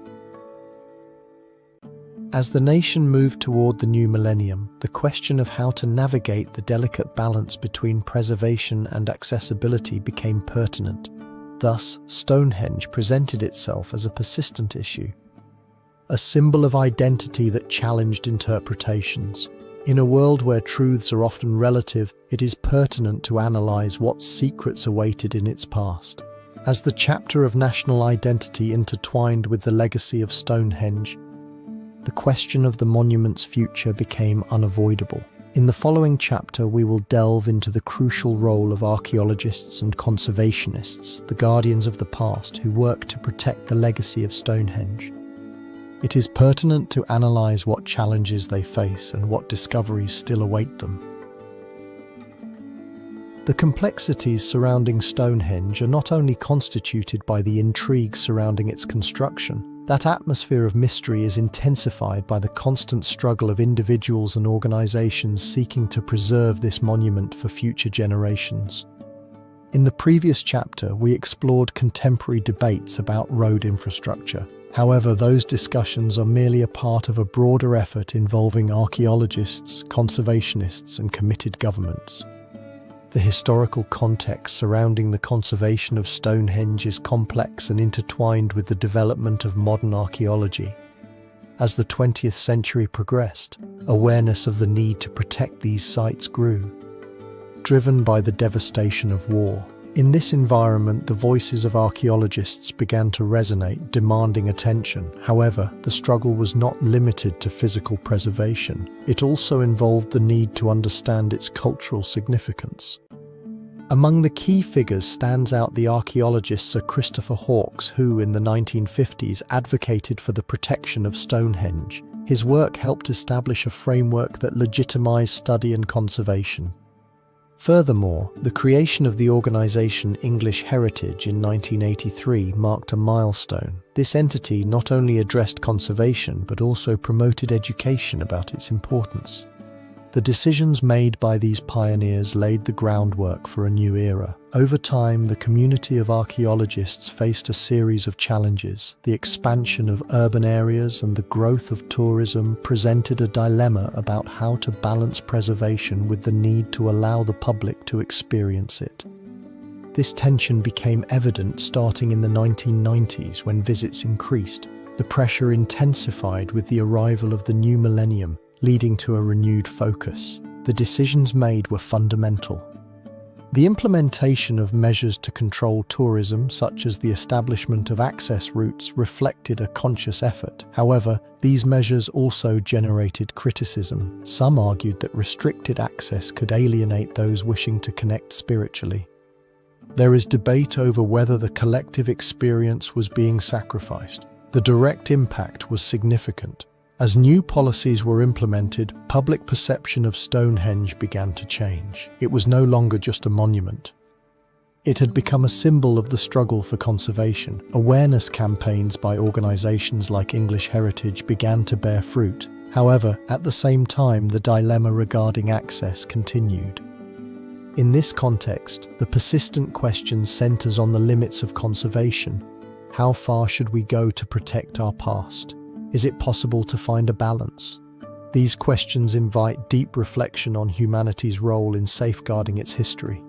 As the nation moved toward the new millennium, the question of how to navigate the delicate balance between preservation and accessibility became pertinent. Thus, Stonehenge presented itself as a persistent issue, a symbol of identity that challenged interpretations. In a world where truths are often relative, it is pertinent to analyze what secrets awaited in its past. As the chapter of national identity intertwined with the legacy of Stonehenge, the question of the monument's future became unavoidable. In the following chapter, we will delve into the crucial role of archaeologists and conservationists, the guardians of the past who work to protect the legacy of Stonehenge. It is pertinent to analyze what challenges they face and what discoveries still await them. The complexities surrounding Stonehenge are not only constituted by the intrigue surrounding its construction. That atmosphere of mystery is intensified by the constant struggle of individuals and organizations seeking to preserve this monument for future generations. In the previous chapter, we explored contemporary debates about road infrastructure. However, those discussions are merely a part of a broader effort involving archaeologists, conservationists, and committed governments. The historical context surrounding the conservation of Stonehenge is complex and intertwined with the development of modern archaeology. As the 20th century progressed, awareness of the need to protect these sites grew, driven by the devastation of war. In this environment, the voices of archaeologists began to resonate, demanding attention. However, the struggle was not limited to physical preservation. It also involved the need to understand its cultural significance. Among the key figures stands out the archaeologist Sir Christopher Hawkes, who, in the 1950s, advocated for the protection of Stonehenge. His work helped establish a framework that legitimized study and conservation. Furthermore, the creation of the organization English Heritage in 1983 marked a milestone. This entity not only addressed conservation but also promoted education about its importance. The decisions made by these pioneers laid the groundwork for a new era. Over time, the community of archaeologists faced a series of challenges. The expansion of urban areas and the growth of tourism presented a dilemma about how to balance preservation with the need to allow the public to experience it. This tension became evident starting in the 1990s when visits increased. The pressure intensified with the arrival of the new millennium, leading to a renewed focus. The decisions made were fundamental. The implementation of measures to control tourism, such as the establishment of access routes, reflected a conscious effort. However, these measures also generated criticism. Some argued that restricted access could alienate those wishing to connect spiritually. There is debate over whether the collective experience was being sacrificed. The direct impact was significant. As new policies were implemented, public perception of Stonehenge began to change. It was no longer just a monument. It had become a symbol of the struggle for conservation. Awareness campaigns by organizations like English Heritage began to bear fruit. However, at the same time, the dilemma regarding access continued. In this context, the persistent question centers on the limits of conservation. How far should we go to protect our past? Is it possible to find a balance? These questions invite deep reflection on humanity's role in safeguarding its history.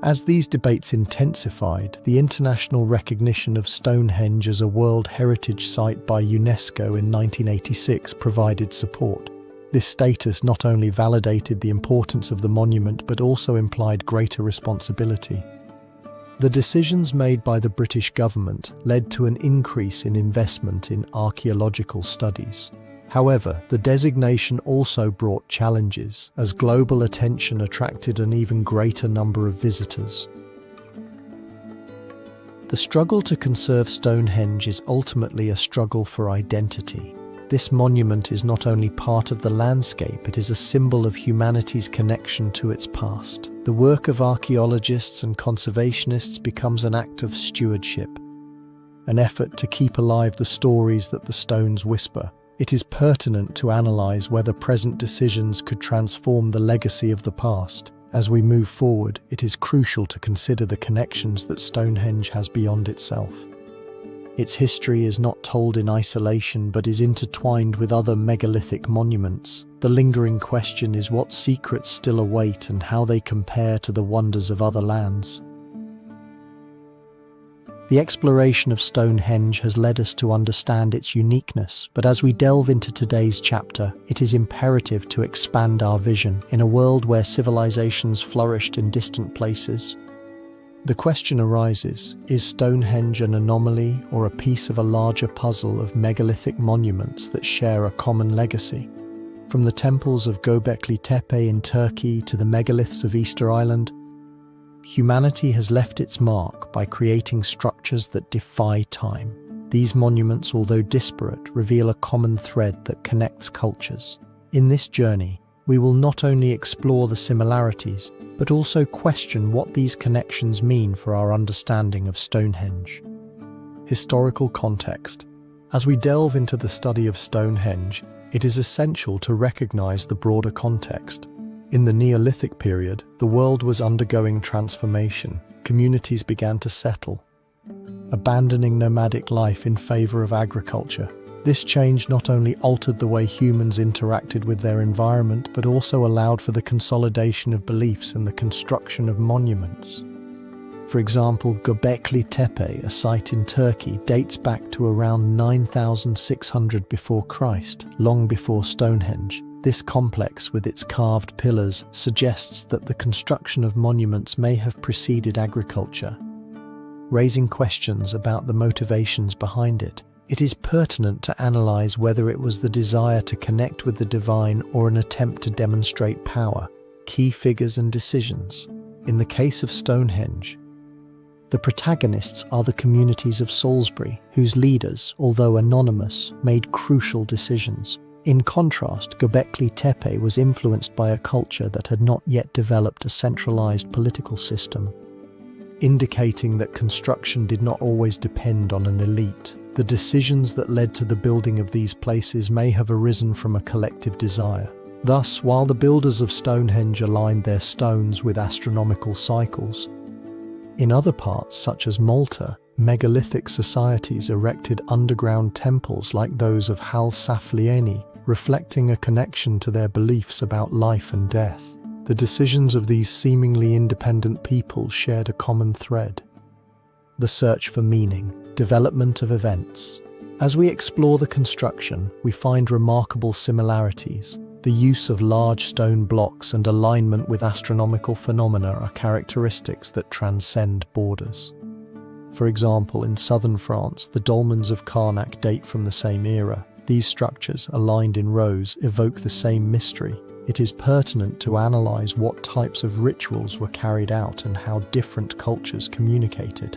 As these debates intensified, the international recognition of Stonehenge as a World Heritage Site by UNESCO in 1986 provided support. This status not only validated the importance of the monument but also implied greater responsibility. The decisions made by the British government led to an increase in investment in archaeological studies. However, the designation also brought challenges, as global attention attracted an even greater number of visitors. The struggle to conserve Stonehenge is ultimately a struggle for identity. This monument is not only part of the landscape, it is a symbol of humanity's connection to its past. The work of archaeologists and conservationists becomes an act of stewardship, an effort to keep alive the stories that the stones whisper. It is pertinent to analyze whether present decisions could transform the legacy of the past. As we move forward, it is crucial to consider the connections that Stonehenge has beyond itself. Its history is not told in isolation but is intertwined with other megalithic monuments. The lingering question is what secrets still await and how they compare to the wonders of other lands. The exploration of Stonehenge has led us to understand its uniqueness, but as we delve into today's chapter, it is imperative to expand our vision. In a world where civilizations flourished in distant places, the question arises, is Stonehenge an anomaly or a piece of a larger puzzle of megalithic monuments that share a common legacy? From the temples of Göbekli Tepe in Turkey to the megaliths of Easter Island, humanity has left its mark by creating structures that defy time. These monuments, although disparate, reveal a common thread that connects cultures. In this journey, we will not only explore the similarities, but also question what these connections mean for our understanding of Stonehenge. Historical context. As we delve into the study of Stonehenge, it is essential to recognize the broader context. In the Neolithic period, the world was undergoing transformation. Communities began to settle, abandoning nomadic life in favor of agriculture. This change not only altered the way humans interacted with their environment, but also allowed for the consolidation of beliefs and the construction of monuments. For example, Göbekli Tepe, a site in Turkey, dates back to around 9600 before Christ, long before Stonehenge. This complex, with its carved pillars, suggests that the construction of monuments may have preceded agriculture, raising questions about the motivations behind it. It is pertinent to analyze whether it was the desire to connect with the divine or an attempt to demonstrate power, key figures and decisions. In the case of Stonehenge, the protagonists are the communities of Salisbury, whose leaders, although anonymous, made crucial decisions. In contrast, Göbekli Tepe was influenced by a culture that had not yet developed a centralized political system, indicating that construction did not always depend on an elite. The decisions that led to the building of these places may have arisen from a collective desire. Thus, while the builders of Stonehenge aligned their stones with astronomical cycles, in other parts, such as Malta, megalithic societies erected underground temples like those of Hal Saflieni, reflecting a connection to their beliefs about life and death. The decisions of these seemingly independent peoples shared a common thread: the search for meaning, development of events. As we explore the construction, we find remarkable similarities. The use of large stone blocks and alignment with astronomical phenomena are characteristics that transcend borders. For example, in southern France, the dolmens of Karnak date from the same era. These structures, aligned in rows, evoke the same mystery. It is pertinent to analyze what types of rituals were carried out and how different cultures communicated.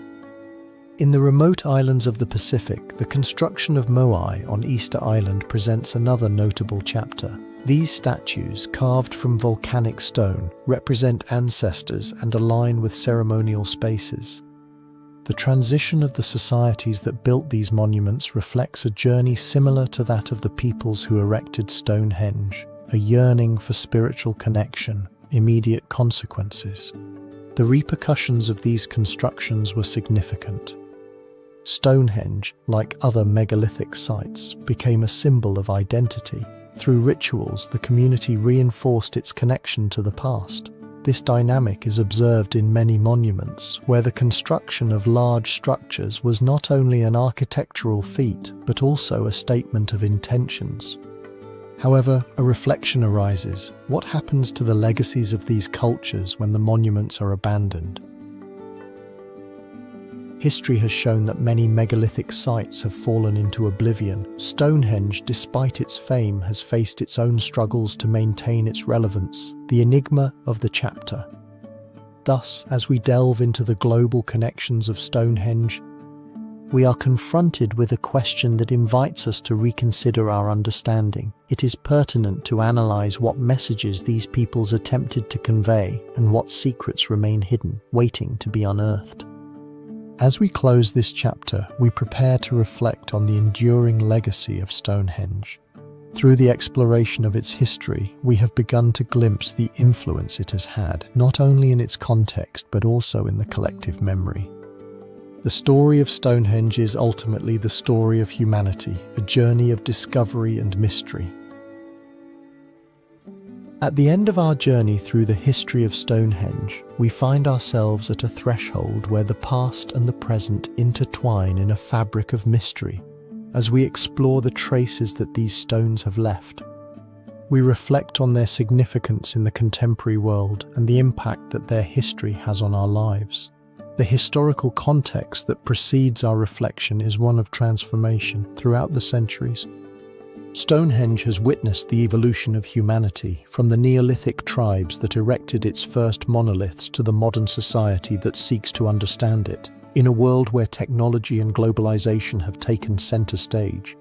In the remote islands of the Pacific, the construction of Moai on Easter Island presents another notable chapter. These statues, carved from volcanic stone, represent ancestors and align with ceremonial spaces. The transition of the societies that built these monuments reflects a journey similar to that of the peoples who erected Stonehenge, a yearning for spiritual connection, immediate consequences. The repercussions of these constructions were significant. Stonehenge, like other megalithic sites, became a symbol of identity. Through rituals, the community reinforced its connection to the past. This dynamic is observed in many monuments, where the construction of large structures was not only an architectural feat, but also a statement of intentions. However, a reflection arises: what happens to the legacies of these cultures when the monuments are abandoned? History has shown that many megalithic sites have fallen into oblivion. Stonehenge, despite its fame, has faced its own struggles to maintain its relevance, the enigma of the chapter. Thus, as we delve into the global connections of Stonehenge, we are confronted with a question that invites us to reconsider our understanding. It is pertinent to analyze what messages these peoples attempted to convey and what secrets remain hidden, waiting to be unearthed. As we close this chapter, we prepare to reflect on the enduring legacy of Stonehenge. Through the exploration of its history, we have begun to glimpse the influence it has had, not only in its context but also in the collective memory. The story of Stonehenge is ultimately the story of humanity, a journey of discovery and mystery. At the end of our journey through the history of Stonehenge, we find ourselves at a threshold where the past and the present intertwine in a fabric of mystery. As we explore the traces that these stones have left, we reflect on their significance in the contemporary world and the impact that their history has on our lives. The historical context that precedes our reflection is one of transformation throughout the centuries. Stonehenge has witnessed the evolution of humanity, from the Neolithic tribes that erected its first monoliths to the modern society that seeks to understand it, in a world where technology and globalization have taken center stage.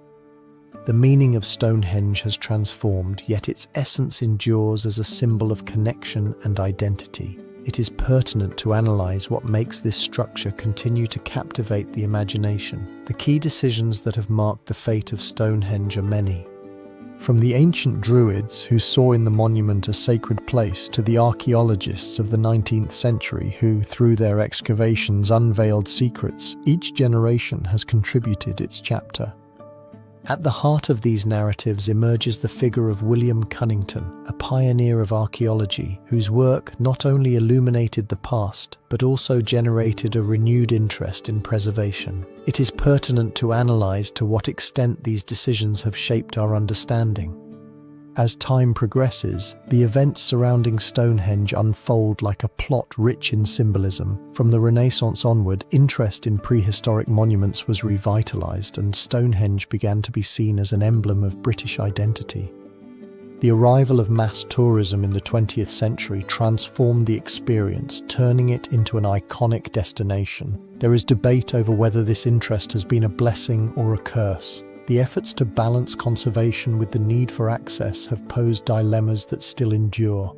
The meaning of Stonehenge has transformed, yet its essence endures as a symbol of connection and identity. It is pertinent to analyze what makes this structure continue to captivate the imagination. The key decisions that have marked the fate of Stonehenge are many. From the ancient Druids, who saw in the monument a sacred place, to the archaeologists of the 19th century, who, through their excavations, unveiled secrets, each generation has contributed its chapter. At the heart of these narratives emerges the figure of William Cunnington, a pioneer of archaeology, whose work not only illuminated the past, but also generated a renewed interest in preservation. It is pertinent to analyze to what extent these decisions have shaped our understanding. As time progresses, the events surrounding Stonehenge unfold like a plot rich in symbolism. From the Renaissance onward, interest in prehistoric monuments was revitalized, and Stonehenge began to be seen as an emblem of British identity. The arrival of mass tourism in the 20th century transformed the experience, turning it into an iconic destination. There is debate over whether this interest has been a blessing or a curse. The efforts to balance conservation with the need for access have posed dilemmas that still endure.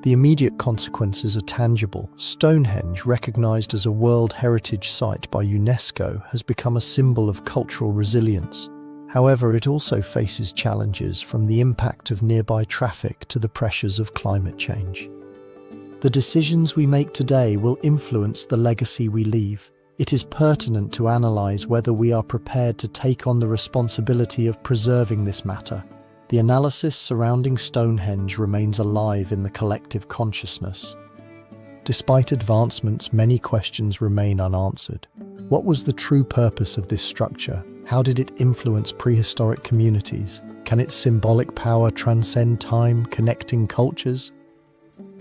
The immediate consequences are tangible. Stonehenge, recognized as a World Heritage Site by UNESCO, has become a symbol of cultural resilience. However, it also faces challenges, from the impact of nearby traffic to the pressures of climate change. The decisions we make today will influence the legacy we leave. It is pertinent to analyze whether we are prepared to take on the responsibility of preserving this matter. The analysis surrounding Stonehenge remains alive in the collective consciousness. Despite advancements, many questions remain unanswered. What was the true purpose of this structure? How did it influence prehistoric communities? Can its symbolic power transcend time, connecting cultures?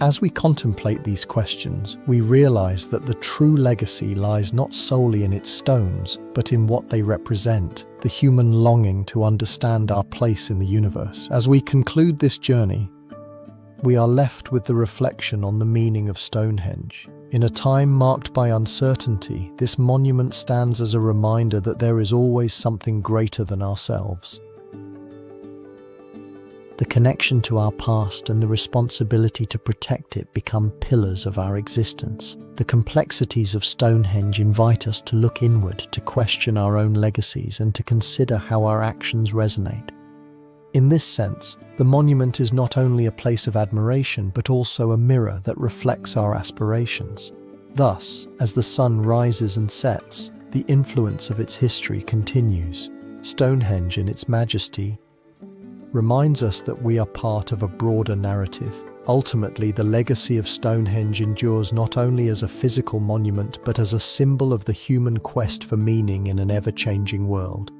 As we contemplate these questions, we realize that the true legacy lies not solely in its stones, but in what they represent, the human longing to understand our place in the universe. As we conclude this journey, we are left with the reflection on the meaning of Stonehenge. In a time marked by uncertainty, this monument stands as a reminder that there is always something greater than ourselves. The connection to our past and the responsibility to protect it become pillars of our existence. The complexities of Stonehenge invite us to look inward, to question our own legacies, and to consider how our actions resonate. In this sense, the monument is not only a place of admiration, but also a mirror that reflects our aspirations. Thus, as the sun rises and sets, the influence of its history continues. Stonehenge, in its majesty, reminds us that we are part of a broader narrative. Ultimately, the legacy of Stonehenge endures not only as a physical monument, but as a symbol of the human quest for meaning in an ever-changing world.